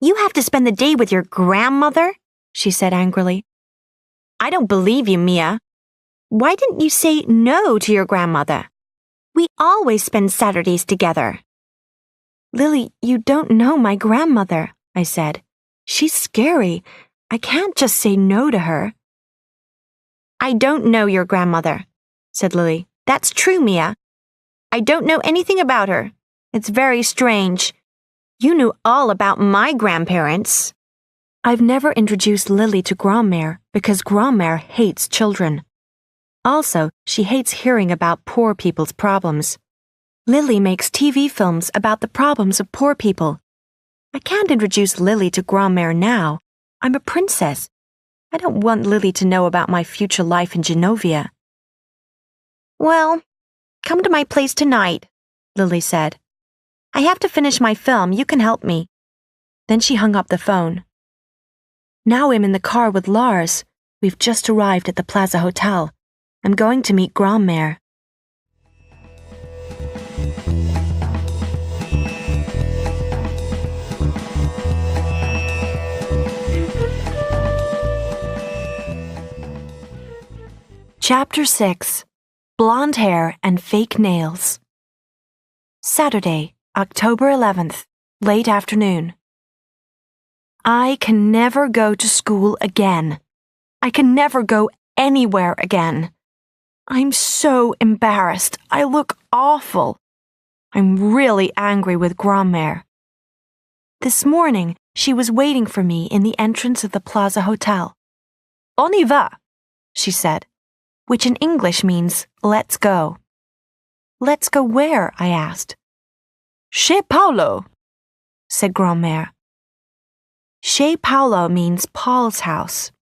"You have to spend the day with your grandmother?" she said angrily. "I don't believe you, Mia. Why didn't you say no to your grandmother? We always spend Saturdays together." "Lily, you don't know my grandmother," I said. "She's scary. I can't just say no to her." "I don't know your grandmother," said Lily. "That's true, Mia. I don't know anything about her. It's very strange. You knew all about my grandparents." I've never introduced Lily to Grandmère because Grandmère hates children. Also, she hates hearing about poor people's problems. Lily makes TV films about the problems of poor people. I can't introduce Lily to Grandmère now. I'm a princess. I don't want Lily to know about my future life in Genovia. "Well, come to my place tonight," Lily said. "I have to finish my film. You can help me." Then she hung up the phone. Now I'm in the car with Lars. We've just arrived at the Plaza Hotel. I'm going to meet Grandmère. Chapter 6. Blonde Hair and Fake Nails. Saturday, October 11th, late afternoon. I can never go to school again. I can never go anywhere again. I'm so embarrassed. I look awful. I'm really angry with Grandmère. This morning, she was waiting for me in the entrance of the Plaza Hotel. On y va, she said, which in English means, let's go. Let's go where? I asked. Chez Paolo, said Grand-mère. Chez Paolo means Paul's house.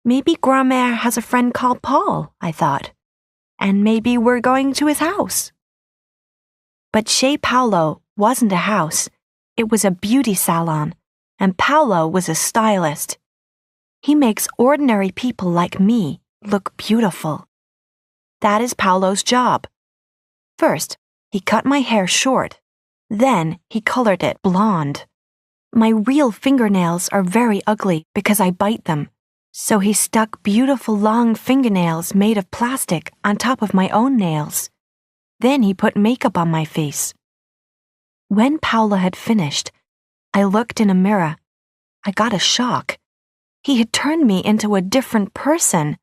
Maybe Grand-mère has a friend called Paul, I thought, and maybe we're going to his house. But Chez Paolo wasn't a house. It was a beauty salon, and Paolo was a stylist. He makes ordinary people like me look beautiful. That is Paolo's job. First, he cut my hair short. Then he colored it blonde. My real fingernails are very ugly because I bite them, so he stuck beautiful long fingernails made of plastic on top of my own nails. Then he put makeup on my face. When Paolo had finished, I looked in a mirror. I got a shock. He had turned me into a different person.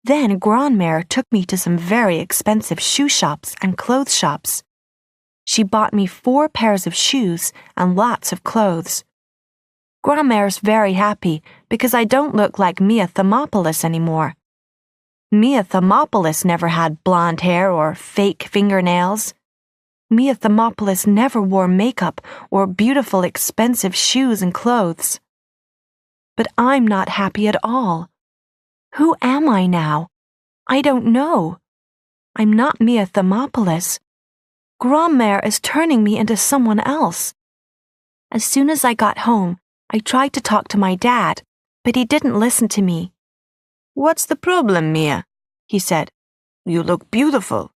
Then Grand-mère took me to some very expensive shoe shops and clothes shops. She bought me 4 pairs of shoes and lots of clothes. Grand-mère's very happy because I don't look like Mia Thermopolis anymore. Mia Thermopolis never had blonde hair or fake fingernails. Mia Thermopolis never wore makeup or beautiful expensive shoes and clothes. But I'm not happy at all. Who am I now? I don't know. I'm not Mia Thermopolis. Grand-mère is turning me into someone else. As soon as I got home, I tried to talk to my dad, but he didn't listen to me. What's the problem, Mia? He said. You look beautiful.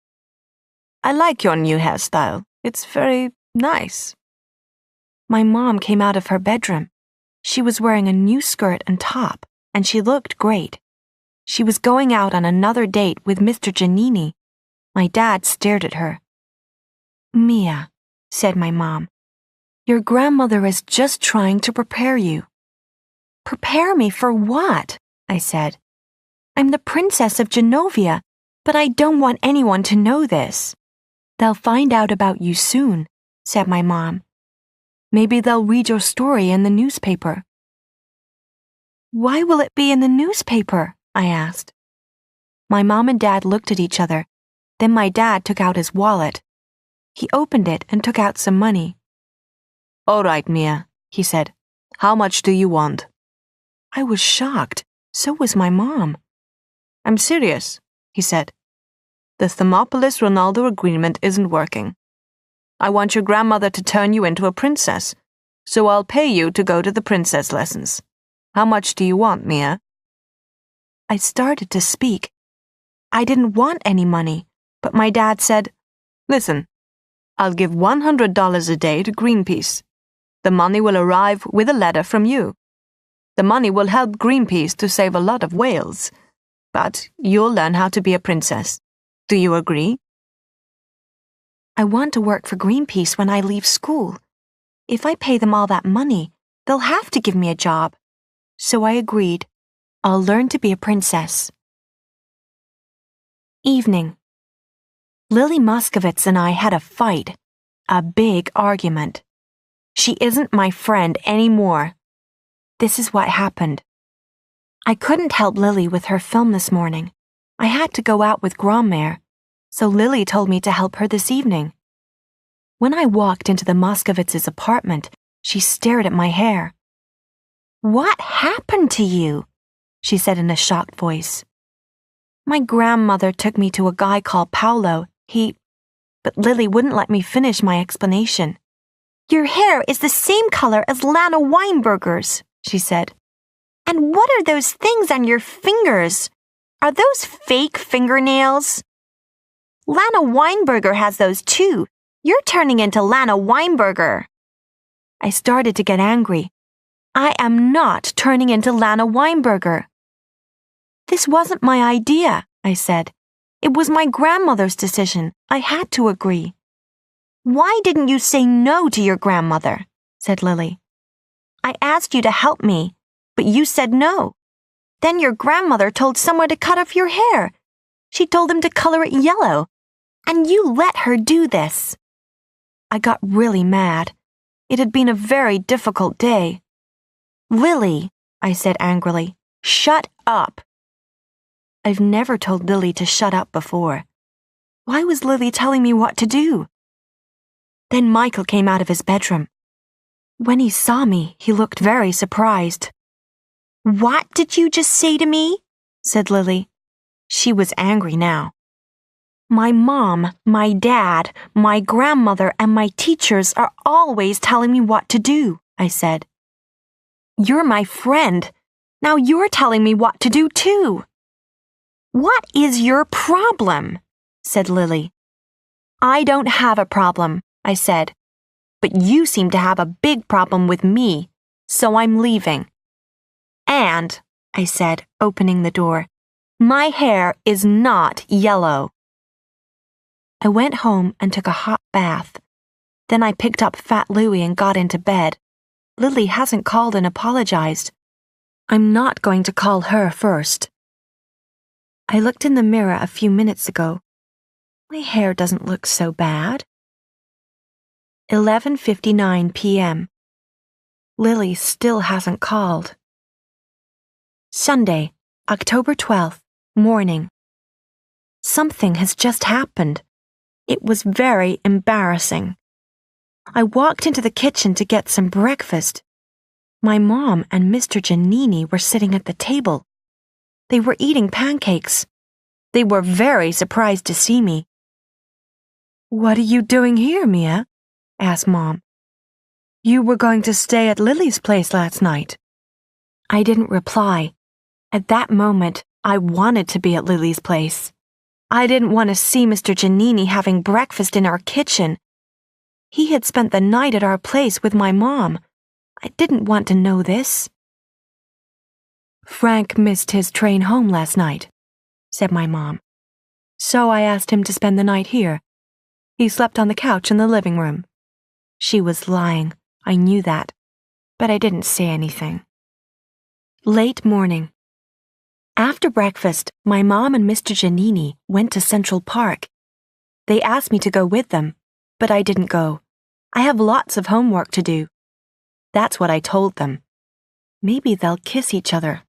I like your new hairstyle. It's very nice. My mom came out of her bedroom. She was wearing a new skirt and top, and she looked great. She was going out on another date with Mr. Giannini. My dad stared at her. Mia, said my mom, your grandmother is just trying to prepare you. Prepare me for what? I said. I'm the Princess of Genovia, but I don't want anyone to know this. They'll find out about you soon, said my mom. Maybe they'll read your story in the newspaper. Why will it be in the newspaper? I asked. My mom and dad looked at each other. Then my dad took out his wallet. He opened it and took out some money. All right, Mia, he said. How much do you want? I was shocked. So was my mom. I'm serious, he said. The Thermopolis-Ronaldo agreement isn't working. I want your grandmother to turn you into a princess, so I'll pay you to go to the princess lessons. How much do you want, Mia? I started to speak. I didn't want any money, but my dad said, Listen, I'll give $100 a day to Greenpeace. The money will arrive with a letter from you. The money will help Greenpeace to save a lot of whales. But you'll learn how to be a princess. Do you agree? I want to work for Greenpeace when I leave school. If I pay them all that money, they'll have to give me a job. So I agreed. I'll learn to be a princess. Evening. Lily Moscovitz and I had a fight. A big argument. She isn't my friend anymore. This is what happened. I couldn't help Lily with her film this morning. I had to go out with Grand-mère, so Lily told me to help her this evening. When I walked into the Moscovitz's apartment, she stared at my hair. What happened to you? She said in a shocked voice. My grandmother took me to a guy called Paolo. But Lily wouldn't let me finish my explanation. Your hair is the same color as Lana Weinberger's, she said. And what are those things on your fingers? Are those fake fingernails? Lana Weinberger has those too. You're turning into Lana Weinberger. I started to get angry. I am not turning into Lana Weinberger. This wasn't my idea, I said. It was my grandmother's decision. I had to agree. Why didn't you say no to your grandmother? Said Lily. I asked you to help me, but you said no. Then your grandmother told someone to cut off your hair. She told them to color it yellow. And you let her do this. I got really mad. It had been a very difficult day. "Lily," I said angrily, "shut up." I've never told Lily to shut up before. Why was Lily telling me what to do? Then Michael came out of his bedroom. When he saw me, he looked very surprised. "What did you just say to me?" said Lily. She was angry now. "My mom, my dad, my grandmother, and my teachers are always telling me what to do," I said. "You're my friend. Now you're telling me what to do too." "What is your problem?" said Lily. "I don't have a problem," I said. "But you seem to have a big problem with me, so I'm leaving. And," I said, opening the door, "my hair is not yellow." I went home and took a hot bath. Then I picked up Fat Louie and got into bed. Lily hasn't called and apologized. I'm not going to call her first. I looked in the mirror a few minutes ago. My hair doesn't look so bad. 11:59 p.m. Lily still hasn't called. Sunday, October 12th, morning. Something has just happened. It was very embarrassing. I walked into the kitchen to get some breakfast. My mom and Mr. Giannini were sitting at the table. They were eating pancakes. They were very surprised to see me. "What are you doing here, Mia?" asked Mom. "You were going to stay at Lily's place last night." I didn't reply. At that moment, I wanted to be at Lily's place. I didn't want to see Mr. Giannini having breakfast in our kitchen. He had spent the night at our place with my mom. I didn't want to know this. "Frank missed his train home last night," said my mom. "So I asked him to spend the night here. He slept on the couch in the living room." She was lying. I knew that. But I didn't say anything. Late morning. After breakfast, my mom and Mr. Giannini went to Central Park. They asked me to go with them, but I didn't go. I have lots of homework to do. That's what I told them. Maybe they'll kiss each other.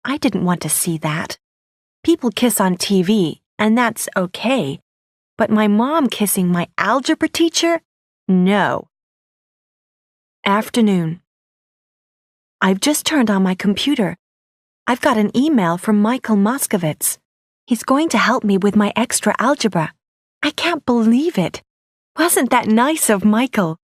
I didn't want to see that. People kiss on TV, and that's okay. But my mom kissing my algebra teacher? No. Afternoon. I've just turned on my computer. I've got an email from Michael Moskovitz. He's going to help me with my extra algebra. I can't believe it. Wasn't that nice of Michael?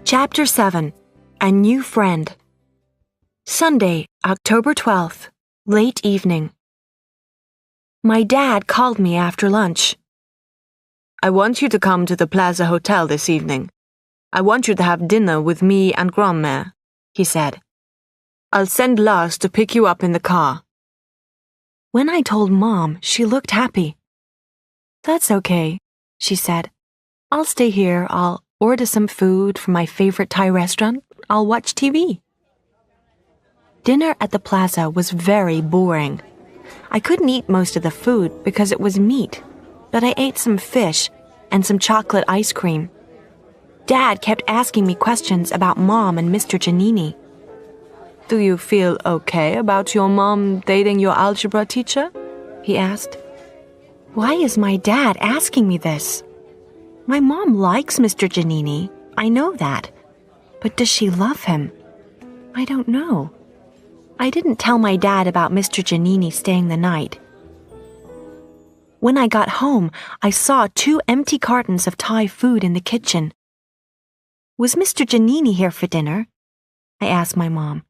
Chapter 7. A New Friend. Sunday, October 12th, late evening. My dad called me after lunch. "I want you to come to the Plaza Hotel this evening. I want you to have dinner with me and Grandmère," he said. "I'll send Lars to pick you up in the car." When I told Mom, she looked happy. "That's okay," she said. "I'll stay here. I'll order some food from my favorite Thai restaurant. I'll watch TV." Dinner at the plaza was very boring. I couldn't eat most of the food because it was meat, but I ate some fish and some chocolate ice cream. Dad kept asking me questions about Mom and Mr. Giannini. "Do you feel okay about your mom dating your algebra teacher?" he asked. Why is my dad asking me this? My mom likes Mr. Giannini, I know that. But does she love him? I don't know. I didn't tell my dad about Mr. Giannini staying the night. When I got home, I saw 2 empty cartons of Thai food in the kitchen. Was Mr. Giannini here for dinner? I asked my mom.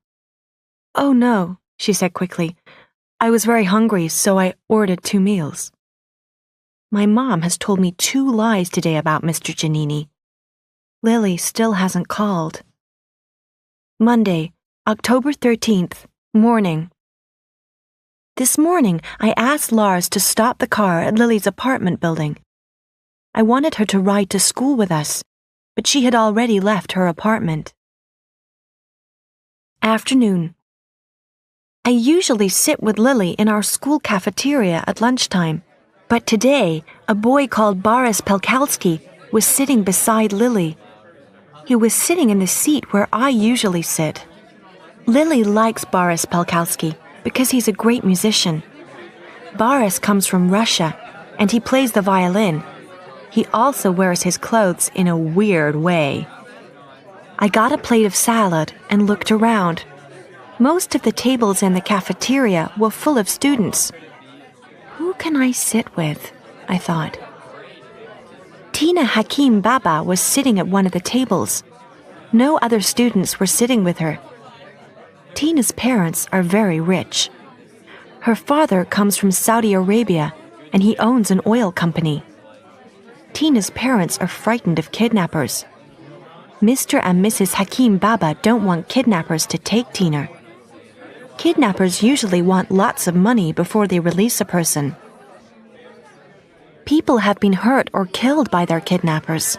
Oh no, she said quickly. I was very hungry, so I ordered 2 meals. My mom has told me 2 lies today about Mr. Giannini. Lily still hasn't called. Monday, October 13th, morning. This morning, I asked Lars to stop the car at Lily's apartment building. I wanted her to ride to school with us, but she had already left her apartment. Afternoon. I usually sit with Lily in our school cafeteria at lunchtime, but today a boy called Boris Pelkalski was sitting beside Lily. He was sitting in the seat where I usually sit. Lily likes Boris Pelkalski because he's a great musician. Boris comes from Russia, and he plays the violin. He also wears his clothes in a weird way. I got a plate of salad and looked around. Most of the tables in the cafeteria were full of students. Who can I sit with? I thought. Tina Hakim Baba was sitting at one of the tables. No other students were sitting with her. Tina's parents are very rich. Her father comes from Saudi Arabia, and he owns an oil company. Tina's parents are frightened of kidnappers. Mr. and Mrs. Hakim Baba don't want kidnappers to take Tina. Kidnappers usually want lots of money before they release a person. People have been hurt or killed by their kidnappers.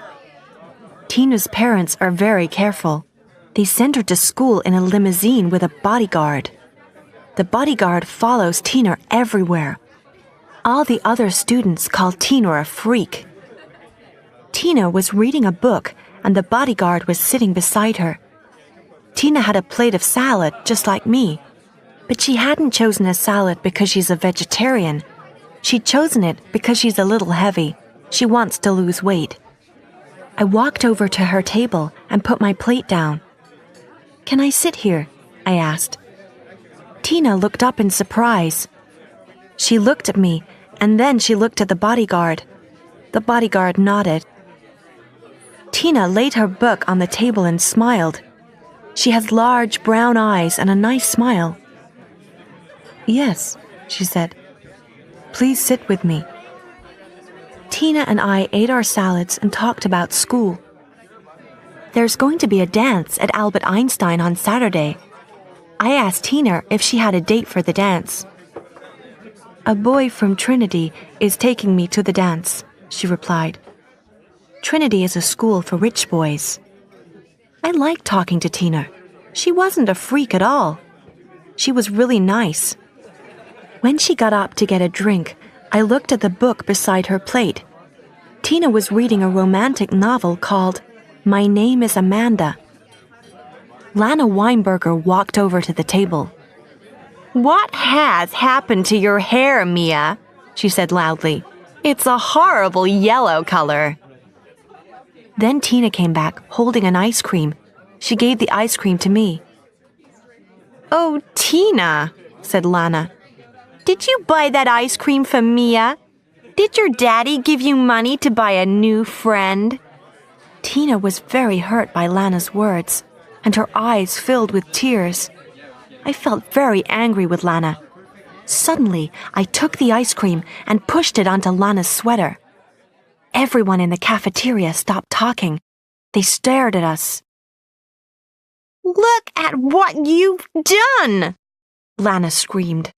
Tina's parents are very careful. They send her to school in a limousine with a bodyguard. The bodyguard follows Tina everywhere. All the other students call Tina a freak. Tina was reading a book and the bodyguard was sitting beside her. Tina had a plate of salad just like me, but she hadn't chosen a salad because she's a vegetarian. She'd chosen it because she's a little heavy. She wants to lose weight. I walked over to her table and put my plate down. "Can I sit here?" I asked. Tina looked up in surprise. She looked at me, and then she looked at the bodyguard. The bodyguard nodded. Tina laid her book on the table and smiled. She has large brown eyes and a nice smile. "Yes," she said. "Please sit with me." Tina and I ate our salads and talked about school. There's going to be a dance at Albert Einstein on Saturday. I asked Tina if she had a date for the dance. "A boy from Trinity is taking me to the dance," she replied. Trinity is a school for rich boys. I liked talking to Tina. She wasn't a freak at all. She was really nice. When she got up to get a drink, I looked at the book beside her plate. Tina was reading a romantic novel called My Name is Amanda. Lana Weinberger walked over to the table. "What has happened to your hair, Mia?" she said loudly. "It's a horrible yellow color." Then Tina came back, holding an ice cream. She gave the ice cream to me. "Oh, Tina," said Lana. "Did you buy that ice cream for Mia? Did your daddy give you money to buy a new friend?" Tina was very hurt by Lana's words, and her eyes filled with tears. I felt very angry with Lana. Suddenly, I took the ice cream and pushed it onto Lana's sweater. Everyone in the cafeteria stopped talking. They stared at us. "Look at what you've done!" Lana screamed.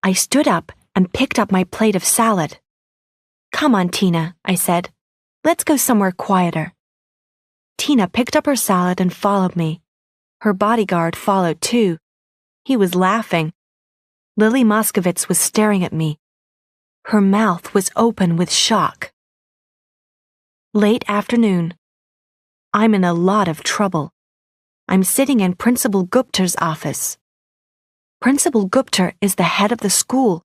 I stood up and picked up my plate of salad. "Come on, Tina," I said. "Let's go somewhere quieter." Tina picked up her salad and followed me. Her bodyguard followed too. He was laughing. Lily Moskovitz was staring at me. Her mouth was open with shock. Late afternoon. I'm in a lot of trouble. I'm sitting in Principal Gupta's office. Principal Gupta is the head of the school.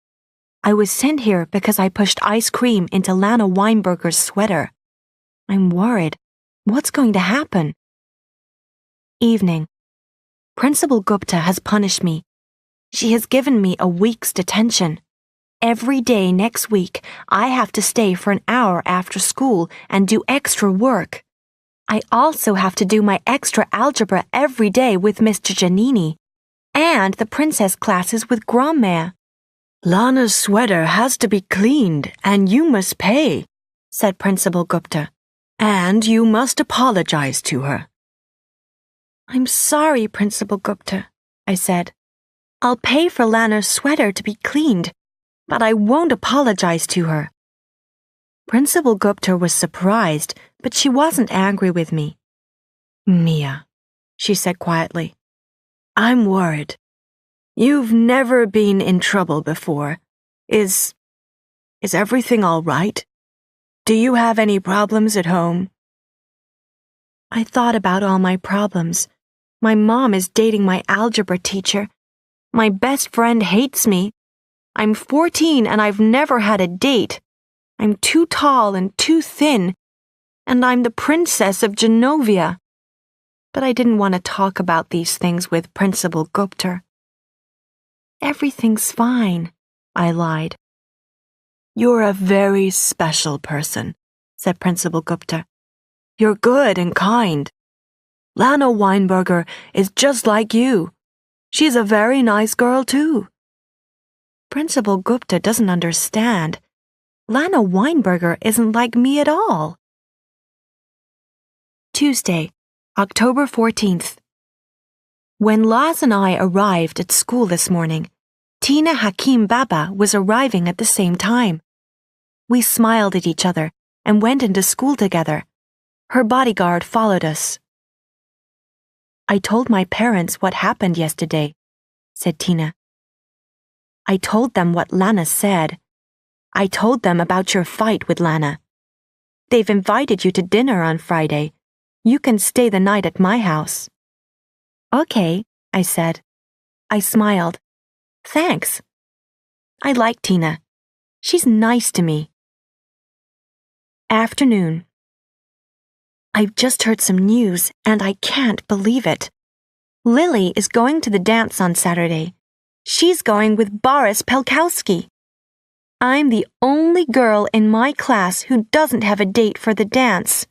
I was sent here because I pushed ice cream into Lana Weinberger's sweater. I'm worried. What's going to happen? Evening. Principal Gupta has punished me. She has given me a week's detention. Every day next week, I have to stay for an hour after school and do extra work. I also have to do my extra algebra every day with Mr. Giannini, and the princess classes with Grandmère. "Lana's sweater has to be cleaned, and you must pay," said Principal Gupta. "And you must apologize to her." "I'm sorry, Principal Gupta," I said. "I'll pay for Lana's sweater to be cleaned, but I won't apologize to her." Principal Gupta was surprised but she wasn't angry with me. Mia, she said quietly, I'm worried. You've never been in trouble before. Is everything all right? Do you have any problems at home? I thought about all my problems. My mom is dating my algebra teacher. My best friend hates me. I'm 14 and I've never had a date. I'm too tall and too thin. And I'm the princess of Genovia. But I didn't want to talk about these things with Principal Gupta. Everything's fine, I lied. You're a very special person, said Principal Gupta. You're good and kind. Lana Weinberger is just like you. She's a very nice girl, too. Principal Gupta doesn't understand. Lana Weinberger isn't like me at all. Tuesday, October 14th. When Laz and I arrived at school this morning, Tina Hakim Baba was arriving at the same time. We smiled at each other and went into school together. Her bodyguard followed us. I told my parents what happened yesterday, said Tina. I told them what Lana said. I told them about your fight with Lana. They've invited you to dinner on Friday. You can stay the night at my house. Okay, I said. I smiled. Thanks. I like Tina. She's nice to me. Afternoon. I've just heard some news and I can't believe it. Lily is going to the dance on Saturday. She's going with Boris Pelkowski. I'm the only girl in my class who doesn't have a date for the dance.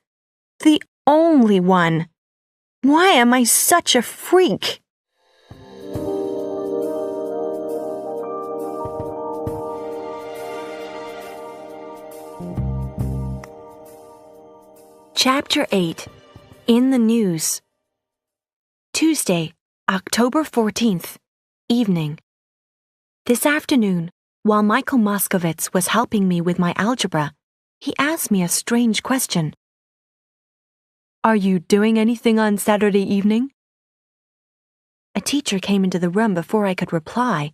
The only one. Why am I such a freak? Chapter 8. In the News. Tuesday, October 14th. Evening. This afternoon, while Michael Moskowitz was helping me with my algebra, he asked me a strange question. Are you doing anything on Saturday evening? A teacher came into the room before I could reply,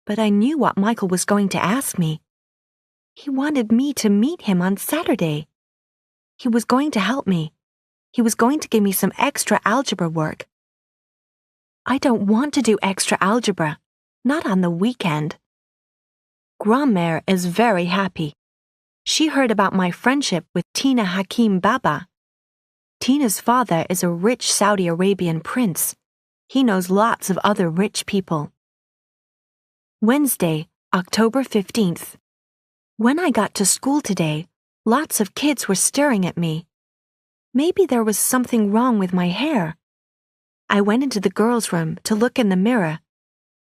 but I knew what Michael was going to ask me. He wanted me to meet him on Saturday. He was going to help me. He was going to give me some extra algebra work. I don't want to do extra algebra, not on the weekend. Grandmère is very happy. She heard about my friendship with Tina Hakim Baba. Tina's father is a rich Saudi Arabian prince. He knows lots of other rich people. Wednesday, October 15th. When I got to school today, lots of kids were staring at me. Maybe there was something wrong with my hair. I went into the girls' room to look in the mirror.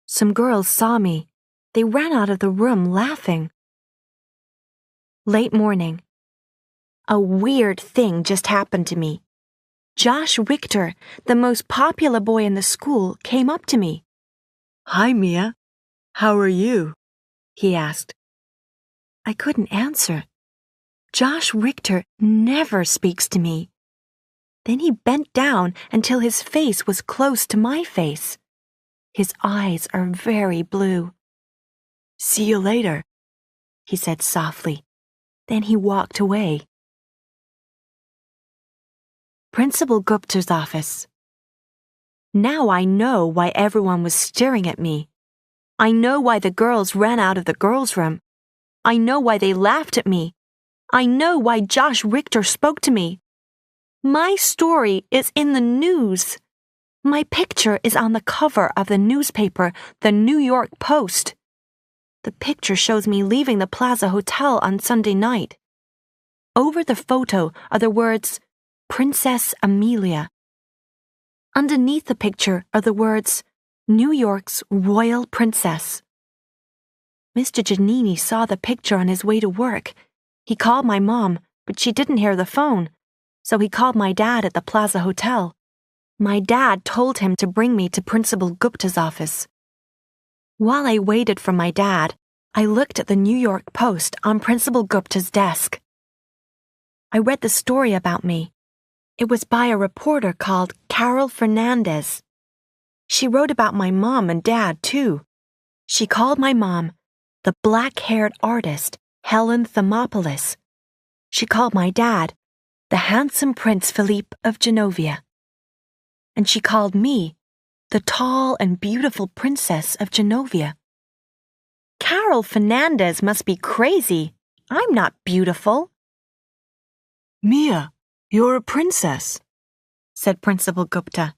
Some girls saw me. They ran out of the room laughing. Late morning. A weird thing just happened to me. Josh Richter, the most popular boy in the school, came up to me. Hi, Mia. How are you? He asked. I couldn't answer. Josh Richter never speaks to me. Then he bent down until his face was close to my face. His eyes are very blue. See you later, he said softly. Then he walked away. Principal Gupta's office. Now I know why everyone was staring at me. I know why the girls ran out of the girls' room. I know why they laughed at me. I know why Josh Richter spoke to me. My story is in the news. My picture is on the cover of the newspaper, the New York Post. The picture shows me leaving the Plaza Hotel on Sunday night. Over the photo are the words, Princess Amelia. Underneath the picture are the words, New York's Royal Princess. Mr. Giannini saw the picture on his way to work. He called my mom, but she didn't hear the phone, so he called my dad at the Plaza Hotel. My dad told him to bring me to Principal Gupta's office. While I waited for my dad, I looked at the New York Post on Principal Gupta's desk. I read the story about me. It was by a reporter called Carol Fernandez. She wrote about my mom and dad, too. She called my mom the black-haired artist, Helen Thermopolis. She called my dad the handsome Prince Philippe of Genovia. And she called me the tall and beautiful Princess of Genovia. Carol Fernandez must be crazy. I'm not beautiful. Mia, you're a princess, said Principal Gupta.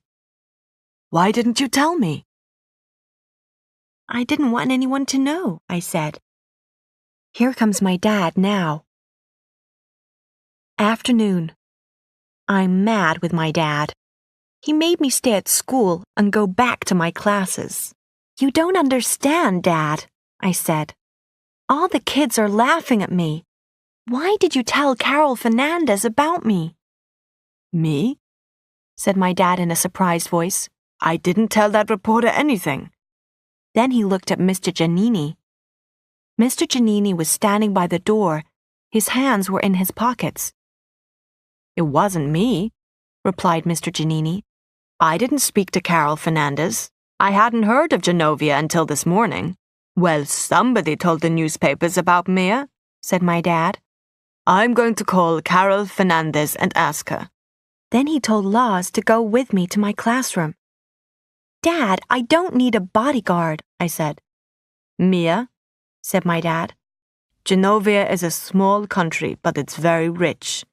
Why didn't you tell me? I didn't want anyone to know, I said. Here comes my dad now. Afternoon. I'm mad with my dad. He made me stay at school and go back to my classes. You don't understand, Dad, I said. All the kids are laughing at me. Why did you tell Carol Fernandez about me? Me? Said my dad in a surprised voice. I didn't tell that reporter anything. Then he looked at Mr. Giannini. Mr. Giannini was standing by the door. His hands were in his pockets. It wasn't me, replied Mr. Giannini. I didn't speak to Carol Fernandez. I hadn't heard of Genovia until this morning. Well, somebody told the newspapers about Mia, said my dad. I'm going to call Carol Fernandez and ask her. Then he told Laz to go with me to my classroom. Dad, I don't need a bodyguard, I said. Mia, said my dad, Genovia is a small country, but it's very rich.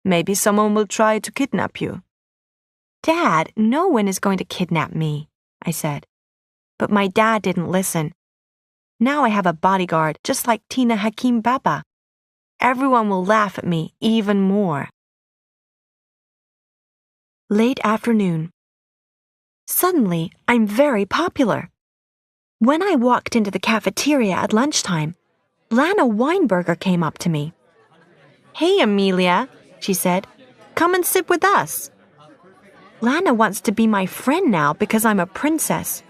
Maybe someone will try to kidnap you. Dad, no one is going to kidnap me, I said. But my dad didn't listen. Now I have a bodyguard just like Tina Hakim Baba. Everyone will laugh at me even more. Late afternoon. Suddenly, I'm very popular. When I walked into the cafeteria at lunchtime, Lana Weinberger came up to me. Hey, Amelia, she said, come and sit with us. Lana wants to be my friend now because I'm a princess.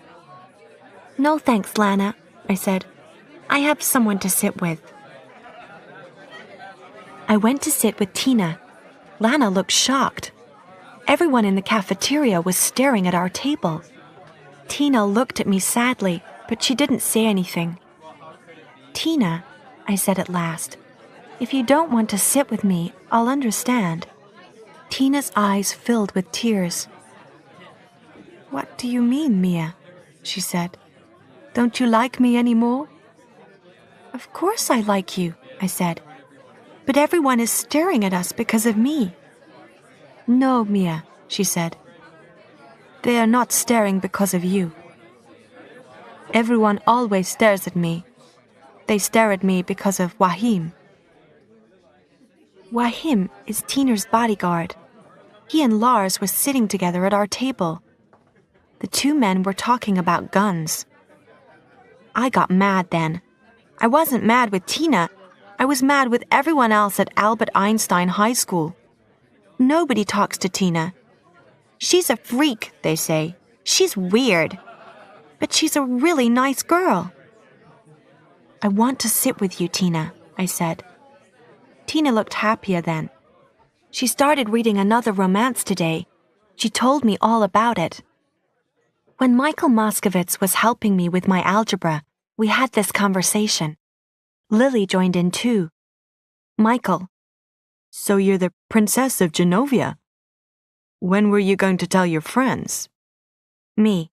No thanks, Lana, I said. I have someone to sit with. I went to sit with Tina. Lana looked shocked. Everyone in the cafeteria was staring at our table. Tina looked at me sadly, but she didn't say anything. Tina, I said at last, if you don't want to sit with me, I'll understand. Tina's eyes filled with tears. What do you mean, Mia? She said. Don't you like me anymore? Of course I like you, I said. But everyone is staring at us because of me. No, Mia, she said. They are not staring because of you. Everyone always stares at me. They stare at me because of Wahim. Wahim is Tina's bodyguard. He and Lars were sitting together at our table. The two men were talking about guns. I got mad then. I wasn't mad with Tina. I was mad with everyone else at Albert Einstein High School. Nobody talks to Tina. She's a freak, they say. She's weird. But she's a really nice girl. I want to sit with you, Tina, I said. Tina looked happier then. She started reading another romance today. She told me all about it. When Michael Moskovitz was helping me with my algebra, we had this conversation. Lily joined in too. Michael. So you're the Princess of Genovia. When were you going to tell your friends? Me.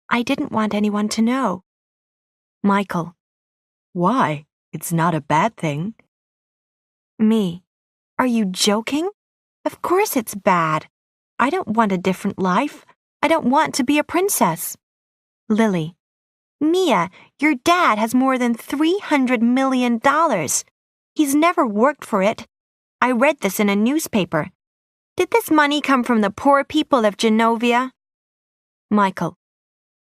I didn't want anyone to know. Michael. Why? It's not a bad thing. Me. Are you joking? Of course it's bad. I don't want a different life. I don't want to be a princess. Lily. Mia, your dad has more than $300 million. He's never worked for it. I read this in a newspaper. Did this money come from the poor people of Genovia? Michael.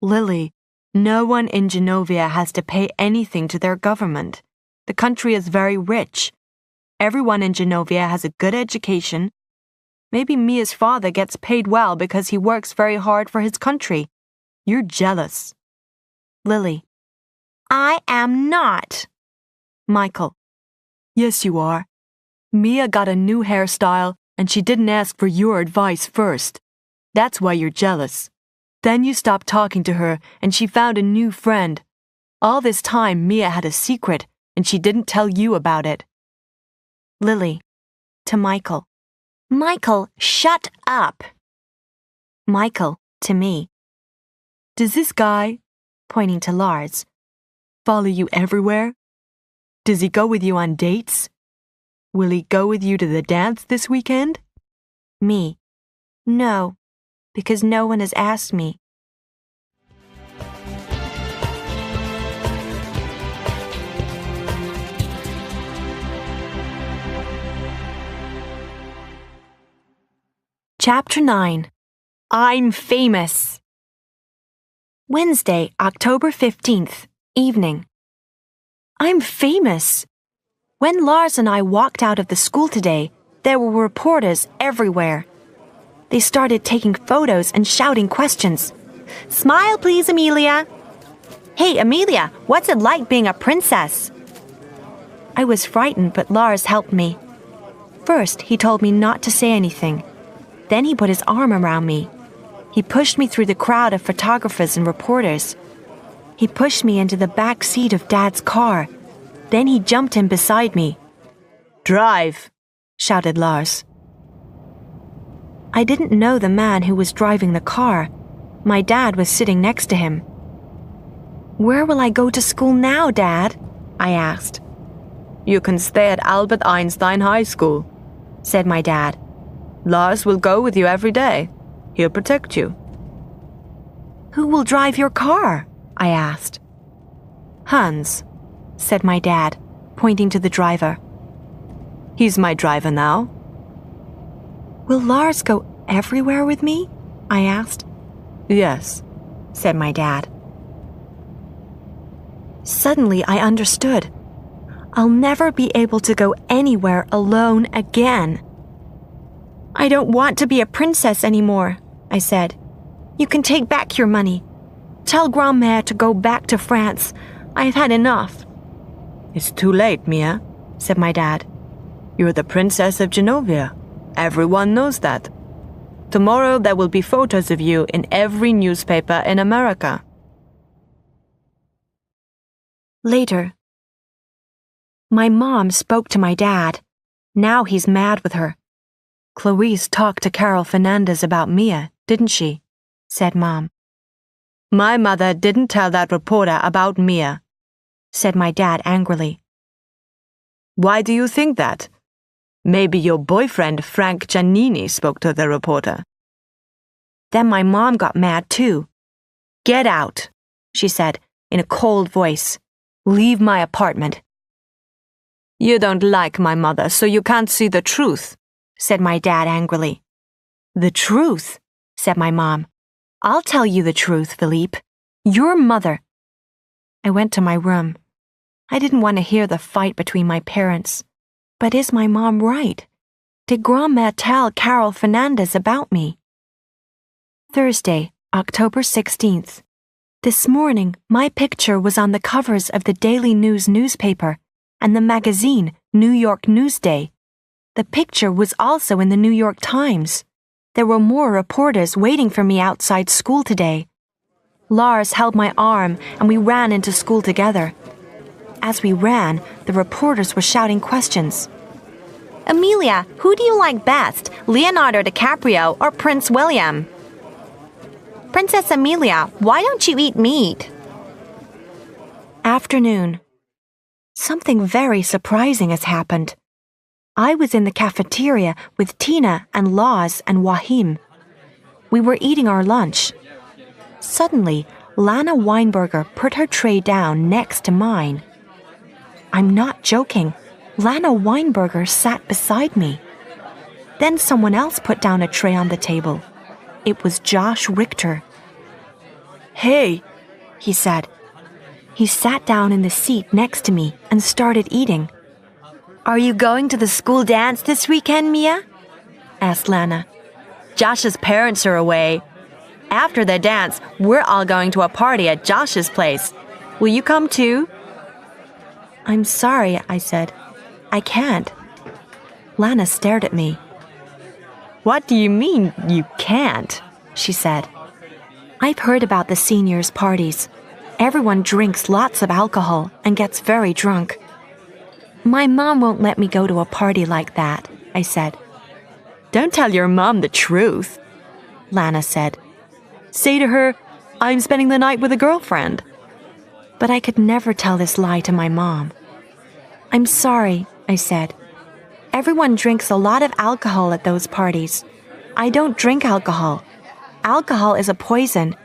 Lily, no one in Genovia has to pay anything to their government. The country is very rich. Everyone in Genovia has a good education. Maybe Mia's father gets paid well because he works very hard for his country. You're jealous. Lily. I am not. Michael. Yes, you are. Mia got a new hairstyle and she didn't ask for your advice first. That's why you're jealous. Then you stopped talking to her and she found a new friend. All this time, Mia had a secret and she didn't tell you about it. Lily, to Michael. Michael, shut up. Michael, to me. Does this guy, pointing to Lars, follow you everywhere? Does he go with you on dates? Will he go with you to the dance this weekend? Me. No, because no one has asked me. Chapter 9. I'm famous. Wednesday, October 15th, evening. I'm famous. When Lars and I walked out of the school today, there were reporters everywhere. They started taking photos and shouting questions. Smile, please, Amelia. Hey, Amelia, what's it like being a princess? I was frightened, but Lars helped me. First, he told me not to say anything. Then he put his arm around me. He pushed me through the crowd of photographers and reporters. He pushed me into the back seat of Dad's car. Then he jumped in beside me. Drive, shouted Lars. I didn't know the man who was driving the car. My dad was sitting next to him. Where will I go to school now, Dad? I asked. You can stay at Albert Einstein High School, said my dad. Lars will go with you every day. He'll protect you. Who will drive your car? I asked. Hans, said my dad, pointing to the driver. He's my driver now. Will Lars go everywhere with me? I asked. Yes, said my dad. Suddenly I understood. I'll never be able to go anywhere alone again. I don't want to be a princess anymore, I said. You can take back your money. Tell Grand-mère to go back to France. I've had enough. It's too late, Mia, said my dad. You're the Princess of Genovia. Everyone knows that. Tomorrow there will be photos of you in every newspaper in America. Later. My mom spoke to my dad. Now he's mad with her. Clarice talked to Carol Fernandez about Mia, didn't she? Said Mom. My mother didn't tell that reporter about Mia, said my dad angrily. Why do you think that? Maybe your boyfriend Frank Giannini spoke to the reporter. Then my mom got mad too. Get out, she said in a cold voice. Leave my apartment. You don't like my mother, so you can't see the truth, said my dad angrily. The truth, said my mom. I'll tell you the truth, Philippe. Your mother. I went to my room. I didn't want to hear the fight between my parents. But is my mom right? Did Grand-mère tell Carol Fernandez about me? Thursday, October 16th. This morning, my picture was on the covers of the Daily News newspaper and the magazine New York Newsday. The picture was also in the New York Times. There were more reporters waiting for me outside school today. Lars held my arm and we ran into school together. As we ran, the reporters were shouting questions. Amelia, who do you like best, Leonardo DiCaprio or Prince William? Princess Amelia, why don't you eat meat? Afternoon. Something very surprising has happened. I was in the cafeteria with Tina and Laz and Wahim. We were eating our lunch. Suddenly, Lana Weinberger put her tray down next to mine. I'm not joking. Lana Weinberger sat beside me. Then someone else put down a tray on the table. It was Josh Richter. Hey, he said. He sat down in the seat next to me and started eating. Are you going to the school dance this weekend, Mia? Asked Lana. Josh's parents are away. After the dance, we're all going to a party at Josh's place. Will you come too? I'm sorry, I said. I can't. Lana stared at me. "What do you mean, you can't?" she said. "I've heard about the seniors' parties. Everyone drinks lots of alcohol and gets very drunk. My mom won't let me go to a party like that," I said. "Don't tell your mom the truth," Lana said. "Say to her, I'm spending the night with a girlfriend." But I could never tell this lie to my mom. "I'm sorry," I said. "Everyone drinks a lot of alcohol at those parties. I don't drink alcohol. Alcohol is a poison.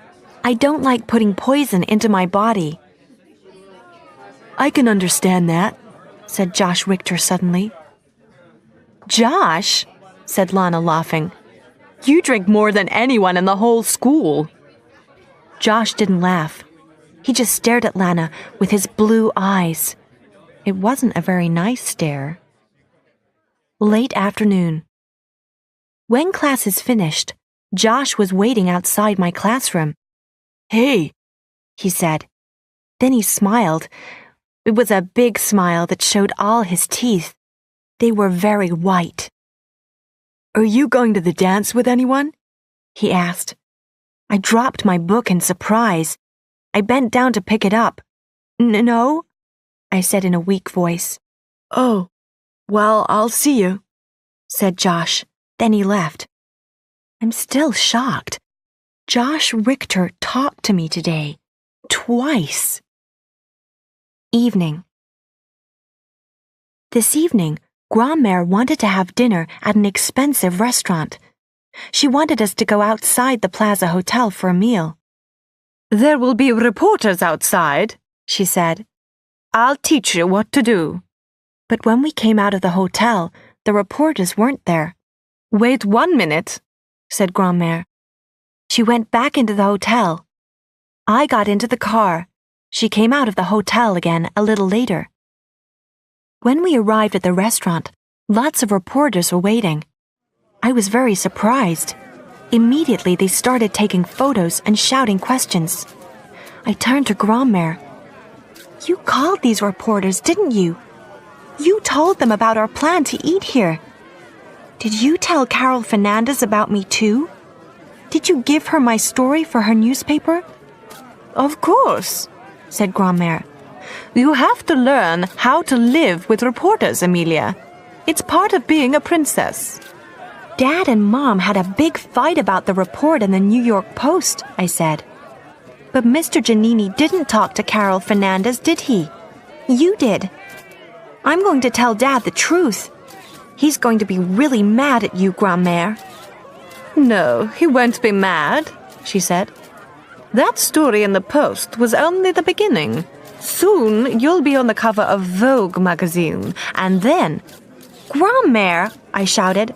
I don't like putting poison into my body." "I can understand that," said Josh Richter suddenly. "Josh," said Lana, laughing. "You drink more than anyone in the whole school." Josh didn't laugh. He just stared at Lana with his blue eyes. It wasn't a very nice stare. Late afternoon. When class is finished, Josh was waiting outside my classroom. "Hey," he said. Then he smiled. It was a big smile that showed all his teeth. They were very white. "Are you going to the dance with anyone?" he asked. I dropped my book in surprise. I bent down to pick it up. "No," I said in a weak voice. "Oh, well, I'll see you," said Josh. Then he left. I'm still shocked. Josh Richter talked to me today. Twice. Evening. This evening, Grandmère wanted to have dinner at an expensive restaurant. She wanted us to go outside the Plaza Hotel for a meal. "There will be reporters outside," she said. "I'll teach you what to do." But when we came out of the hotel, the reporters weren't there. "Wait 1 minute," said Grandmère. She went back into the hotel. I got into the car. She came out of the hotel again a little later. When we arrived at the restaurant, lots of reporters were waiting. I was very surprised. Immediately, they started taking photos and shouting questions. I turned to Grandmère. "You called these reporters, didn't you? You told them about our plan to eat here. Did you tell Carol Fernandez about me too? Did you give her my story for her newspaper?" "Of course," said Grandmère. "You have to learn how to live with reporters, Amelia. It's part of being a princess." "Dad and Mom had a big fight about the report in the New York Post," I said. "But Mr. Giannini didn't talk to Carol Fernandez, did he? You did. I'm going to tell Dad the truth. He's going to be really mad at you, Grandmère." "No, he won't be mad," she said. "That story in the Post was only the beginning. Soon you'll be on the cover of Vogue magazine, and then—" "Grandmère," I shouted,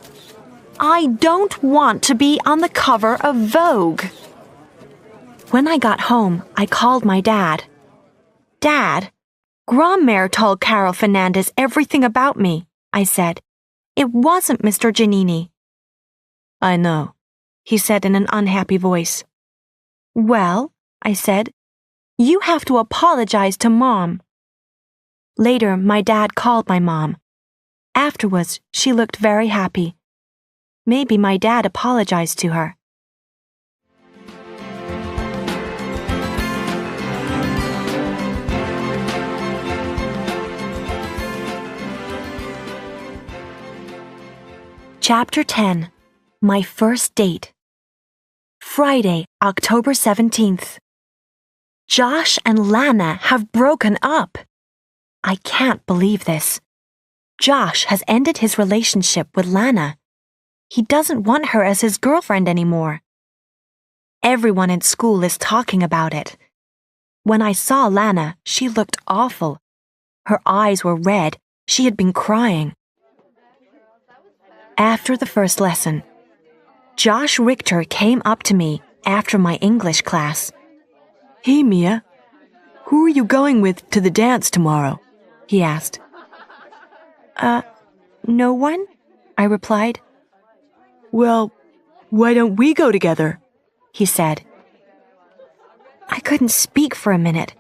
"I don't want to be on the cover of Vogue." When I got home, I called my dad. "Dad, Grandmère told Carol Fernandez everything about me," I said. "It wasn't Mr. Giannini." "I know," he said in an unhappy voice. "Well," I said, "you have to apologize to Mom." Later, my dad called my mom. Afterwards, she looked very happy. Maybe my dad apologized to her. Chapter 10. My First Date. Friday, October 17th. Josh and Lana have broken up. I can't believe this. Josh has ended his relationship with Lana. He doesn't want her as his girlfriend anymore. Everyone in school is talking about it. When I saw Lana, she looked awful. Her eyes were red. She had been crying. After the first lesson, Josh Richter came up to me after my English class. "Hey, Mia, who are you going with to the dance tomorrow?" he asked. No one?" I replied. "Well, why don't we go together?" he said. I couldn't speak for a minute.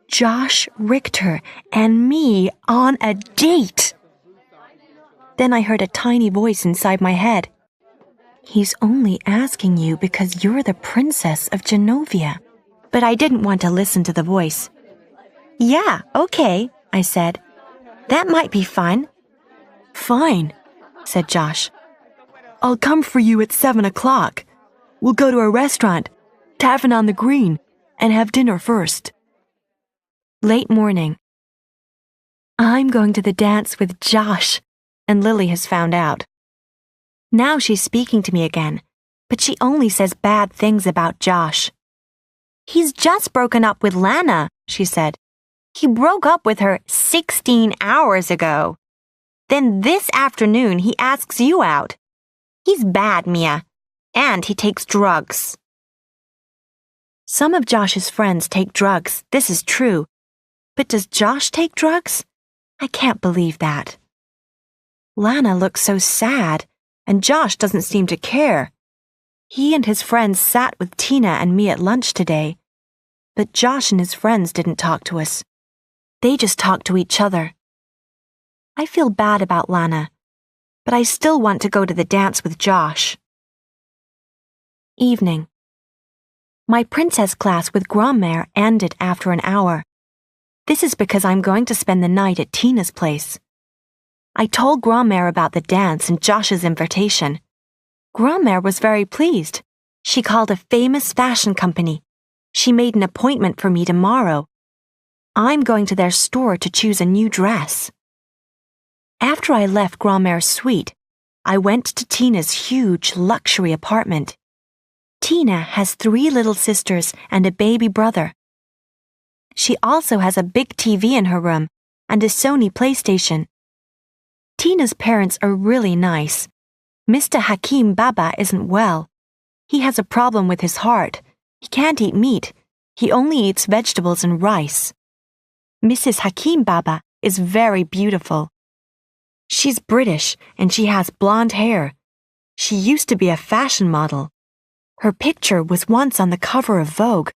Josh Richter and me on a date. Then I heard a tiny voice inside my head. He's only asking you because you're the princess of Genovia. But I didn't want to listen to the voice. Yeah, okay, I said. That might be fun. Fine, said Josh. I'll come for you at 7 o'clock. We'll go to a restaurant, Tavern on the Green, and have dinner first. Late morning. I'm going to the dance with Josh, and Lily has found out. Now she's speaking to me again, but she only says bad things about Josh. He's just broken up with Lana, she said. He broke up with her 16 hours ago. Then this afternoon he asks you out. He's bad, Mia, and he takes drugs. Some of Josh's friends take drugs, this is true. But does Josh take drugs? I can't believe that. Lana looks so sad, and Josh doesn't seem to care. He and his friends sat with Tina and me at lunch today, but Josh and his friends didn't talk to us. They just talked to each other. I feel bad about Lana, but I still want to go to the dance with Josh. Evening. My princess class with Grandmère ended after an hour. This is because I'm going to spend the night at Tina's place. I told Grandmère about the dance and Josh's invitation. Grandmère was very pleased. She called a famous fashion company. She made an appointment for me tomorrow. I'm going to their store to choose a new dress. After I left Grandmère's suite, I went to Tina's huge luxury apartment. Tina has 3 little sisters and a baby brother. She also has a big TV in her room and a Sony PlayStation. Tina's parents are really nice. Mr. Hakim Baba isn't well. He has a problem with his heart. He can't eat meat. He only eats vegetables and rice. Mrs. Hakim Baba is very beautiful. She's British and she has blonde hair. She used to be a fashion model. Her picture was once on the cover of Vogue,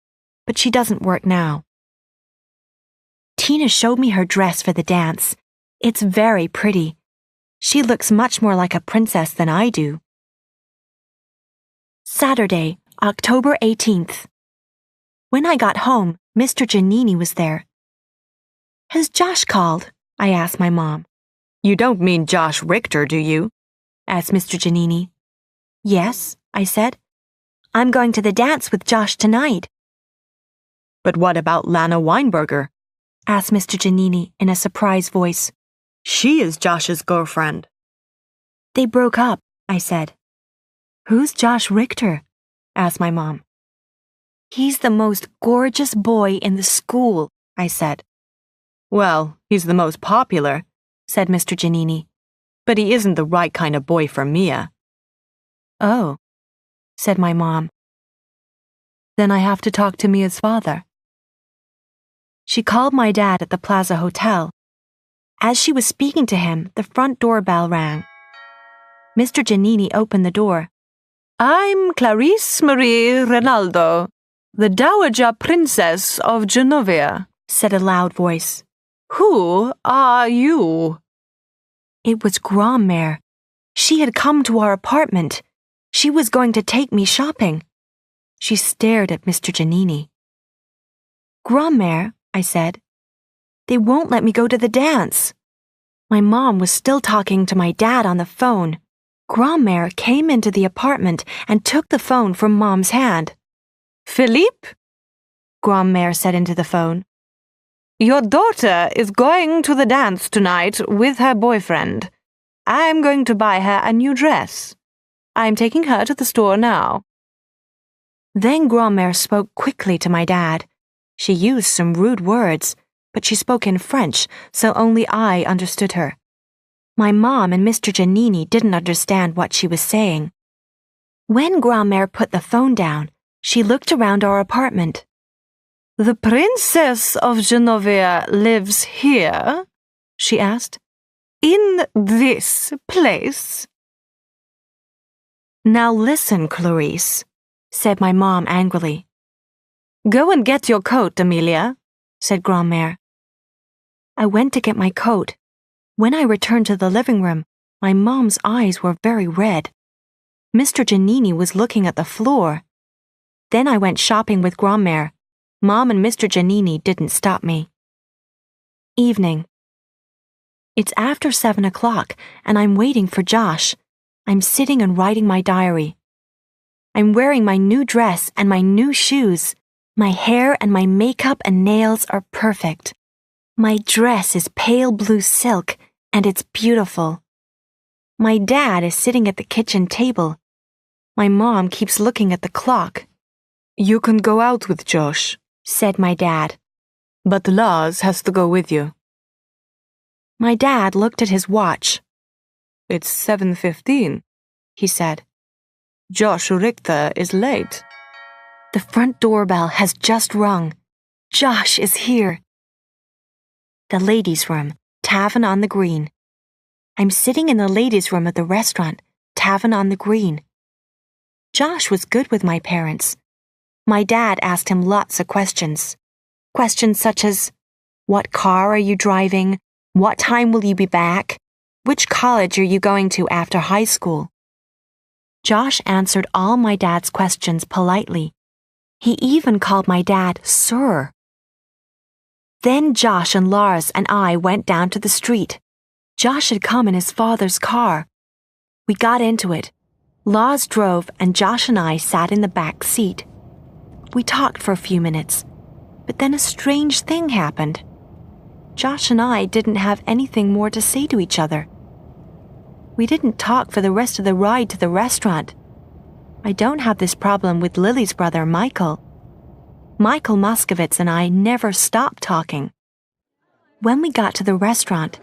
but she doesn't work now. Tina showed me her dress for the dance. It's very pretty. She looks much more like a princess than I do. Saturday, October 18th. When I got home, Mr. Giannini was there. Has Josh called? I asked my mom. You don't mean Josh Richter, do you? Asked Mr. Giannini. Yes, I said. I'm going to the dance with Josh tonight. But what about Lana Weinberger? Asked Mr. Giannini in a surprised voice. She is Josh's girlfriend. They broke up, I said. Who's Josh Richter? Asked my mom. He's the most gorgeous boy in the school, I said. Well, he's the most popular, said Mr. Giannini. But he isn't the right kind of boy for Mia. Oh, said my mom. Then I have to talk to Mia's father. She called my dad at the Plaza Hotel. As she was speaking to him, the front doorbell rang. Mr. Giannini opened the door. I'm Clarice Marie Rinaldo, the Dowager Princess of Genovia, said a loud voice. Who are you? It was Grandmère. She had come to our apartment. She was going to take me shopping. She stared at Mr. Giannini. Grandmère, I said. They won't let me go to the dance. My mom was still talking to my dad on the phone. Grandmère came into the apartment and took the phone from Mom's hand. Philippe? Grandmère said into the phone. Your daughter is going to the dance tonight with her boyfriend. I'm going to buy her a new dress. I'm taking her to the store now. Then Grandmère spoke quickly to my dad. She used some rude words, but she spoke in French, so only I understood her. My mom and Mr. Giannini didn't understand what she was saying. When Grandmère put the phone down, she looked around our apartment. The Princess of Genovia lives here? She asked. In this place? Now listen, Clarice, said my mom angrily. Go and get your coat, Amelia, said Grandmère. I went to get my coat. When I returned to the living room, My mom's eyes were very red. Mr. Giannini was looking at the floor. Then I went shopping with Grandmère. Mom and Mr. Giannini didn't stop me. Evening. It's after 7 o'clock, and I'm waiting for Josh. I'm sitting and writing my diary. I'm wearing my new dress and my new shoes. My hair and my makeup and nails are perfect. My dress is pale blue silk, and it's beautiful. My dad is sitting at the kitchen table. My mom keeps looking at the clock. You can go out with Josh, said my dad. but Lars has to go with you. My dad looked at his watch. It's 7:15, he said. Josh Richter is late. The front doorbell has just rung. Josh is here. The ladies' room, Tavern on the Green. I'm sitting in the ladies' room of the restaurant, Tavern on the Green. Josh was good with my parents. My dad asked him lots of questions. Questions such as, what car are you driving? What time will you be back? Which college are you going to after high school? Josh answered all my dad's questions politely. He even called my dad Sir. Then Josh and Lars and I went down to the street. Josh had come in his father's car. We got into it. Lars drove and Josh and I sat in the back seat. We talked for a few minutes, but then a strange thing happened. Josh and I didn't have anything more to say to each other. We didn't talk for the rest of the ride to the restaurant. I don't have this problem with Lily's brother, Michael. Michael Moskovitz and I never stopped talking. When we got to the restaurant,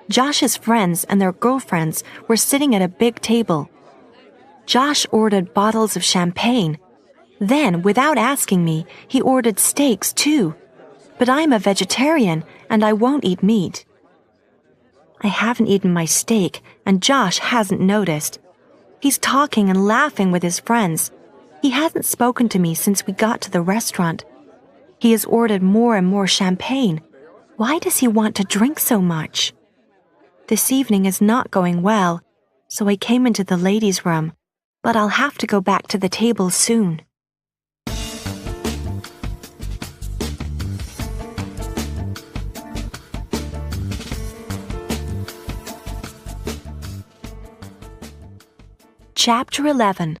Josh's friends and their girlfriends were sitting at a big table. Josh ordered bottles of champagne. Then, without asking me, he ordered steaks too. But I'm a vegetarian and I won't eat meat. I haven't eaten my steak and Josh hasn't noticed. He's talking and laughing with his friends. He hasn't spoken to me since we got to the restaurant. He has ordered more and more champagne. Why does he want to drink so much? This evening is not going well, so I came into the ladies' room, but I'll have to go back to the table soon. Chapter 11.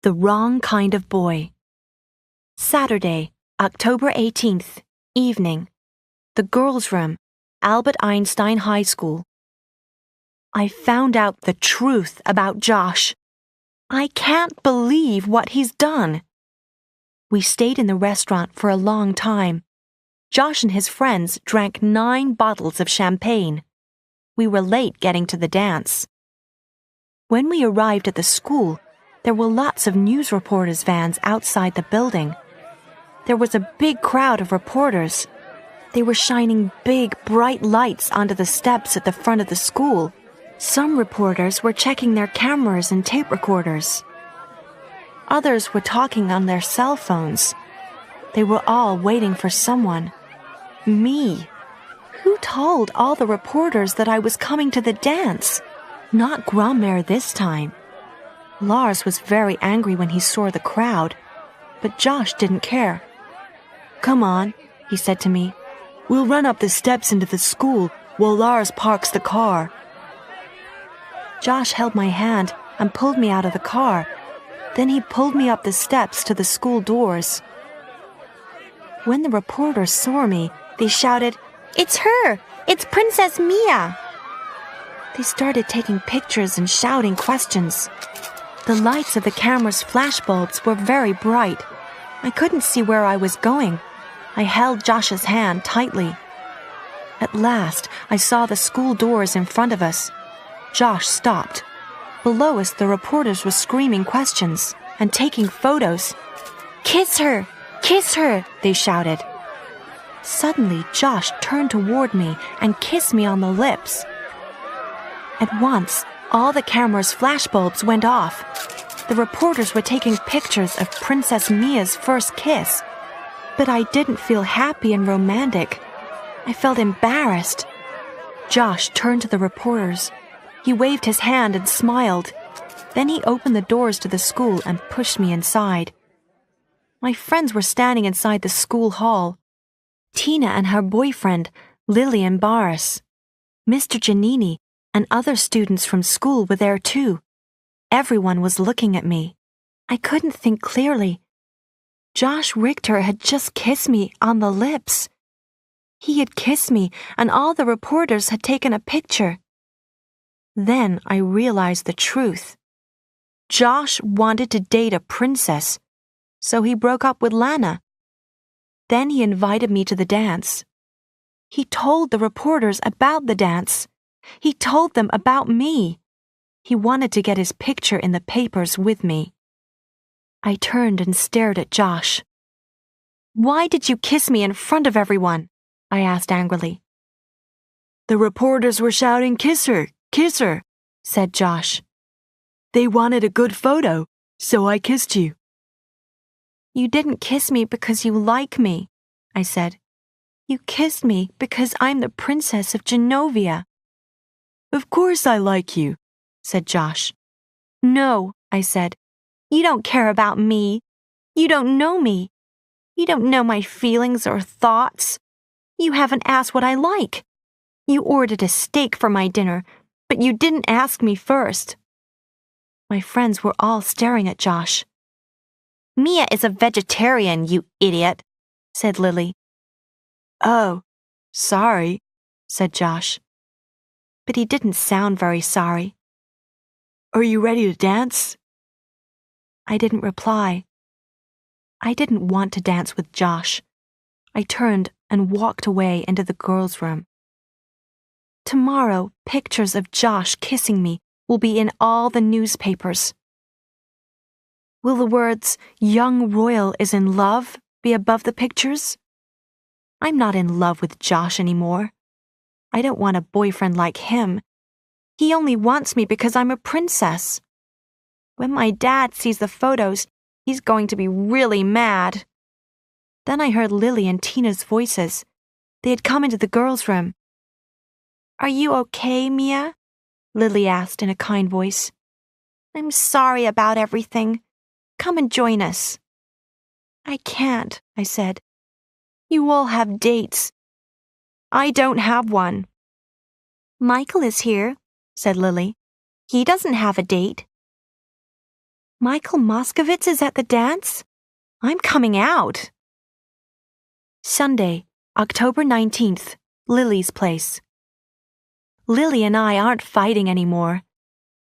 The Wrong Kind of Boy. Saturday, October 18th, evening. The girls' room, Albert Einstein High School. I found out the truth about Josh. I can't believe what he's done. We stayed in the restaurant for a long time. Josh and his friends drank 9 bottles of champagne. We were late getting to the dance. When we arrived at the school, there were lots of news reporters' vans outside the building. There was a big crowd of reporters. They were shining big, bright lights onto the steps at the front of the school. Some reporters were checking their cameras and tape recorders. Others were talking on their cell phones. They were all waiting for someone. Me. Who told all the reporters that I was coming to the dance? Not Grandmère this time. Lars was very angry when he saw the crowd, but Josh didn't care. Come on, he said to me. We'll run up the steps into the school while Lars parks the car. Josh held my hand and pulled me out of the car. Then he pulled me up the steps to the school doors. When the reporters saw me, they shouted, "It's her! It's Princess Mia!" They started taking pictures and shouting questions. The lights of the camera's flashbulbs were very bright. I couldn't see where I was going. I held Josh's hand tightly. At last, I saw the school doors in front of us. Josh stopped. Below us, the reporters were screaming questions and taking photos. "Kiss her! Kiss her!" they shouted. Suddenly, Josh turned toward me and kissed me on the lips. At once, all the camera's flashbulbs went off. The reporters were taking pictures of Princess Mia's first kiss. But I didn't feel happy and romantic. I felt embarrassed. Josh turned to the reporters. He waved his hand and smiled. Then he opened the doors to the school and pushed me inside. My friends were standing inside the school hall. Tina and her boyfriend, Lillian Barris. Mr. Giannini and other students from school were there too. Everyone was looking at me. I couldn't think clearly. Josh Richter had just kissed me on the lips. He had kissed me, and all the reporters had taken a picture. Then I realized the truth. Josh wanted to date a princess, so he broke up with Lana. Then he invited me to the dance. He told the reporters about the dance. He told them about me. He wanted to get his picture in the papers with me. I turned and stared at Josh. "Why did you kiss me in front of everyone?" I asked angrily. "The reporters were shouting, 'Kiss her, kiss her,'" said Josh. "They wanted a good photo, so I kissed you." "You didn't kiss me because you like me," I said. "You kissed me because I'm the princess of Genovia." "Of course I like you," said Josh. "No," I said. "You don't care about me. You don't know me. You don't know my feelings or thoughts. You haven't asked what I like. You ordered a steak for my dinner, but you didn't ask me first." My friends were all staring at Josh. "Mia is a vegetarian, you idiot," said Lily. "Oh, sorry," said Josh. But he didn't sound very sorry. "Are you ready to dance?" I didn't reply. I didn't want to dance with Josh. I turned and walked away into the girls' room. Tomorrow, pictures of Josh kissing me will be in all the newspapers. Will the words, "Young Royal is in love," be above the pictures? I'm not in love with Josh anymore. I don't want a boyfriend like him. He only wants me because I'm a princess. When my dad sees the photos, he's going to be really mad. Then I heard Lily and Tina's voices. They had come into the girls' room. "Are you okay, Mia?" Lily asked in a kind voice. "I'm sorry about everything. Come and join us." "I can't," I said. "You all have dates." "I don't have one." "Michael is here," said Lily. "He doesn't have a date." "Michael Moskovitz is at the dance? I'm coming out." Sunday, October 19th, Lily's place. Lily and I aren't fighting anymore,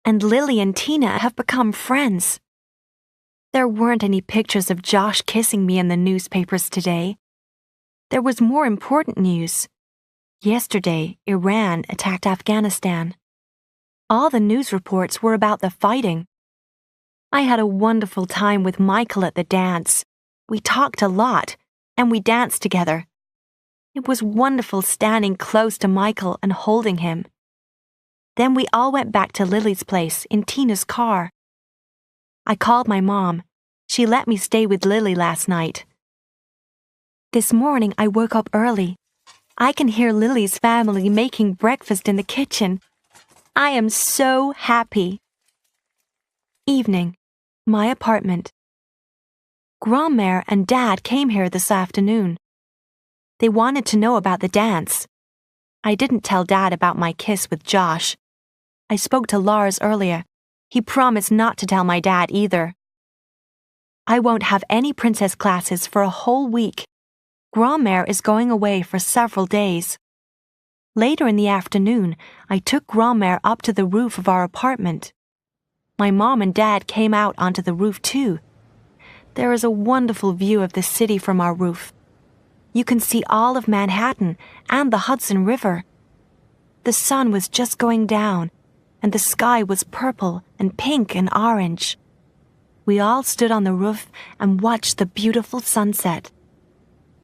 and Lily and Tina have become friends. There weren't any pictures of Josh kissing me in the newspapers today. There was more important news. Yesterday, Iran attacked Afghanistan. All the news reports were about the fighting. I had a wonderful time with Michael at the dance. We talked a lot, and we danced together. It was wonderful standing close to Michael and holding him. Then we all went back to Lily's place in Tina's car. I called my mom. She let me stay with Lily last night. This morning I woke up early. I can hear Lily's family making breakfast in the kitchen. I am so happy. Evening. My apartment. Grandmère and Dad came here this afternoon. They wanted to know about the dance. I didn't tell Dad about my kiss with Josh. I spoke to Lars earlier. He promised not to tell my dad either. I won't have any princess classes for a whole week. Grandmère is going away for several days. Later in the afternoon, I took Grandmère up to the roof of our apartment. My mom and Dad came out onto the roof too. There is a wonderful view of the city from our roof. You can see all of Manhattan and the Hudson River. The sun was just going down, and the sky was purple and pink and orange. We all stood on the roof and watched the beautiful sunset.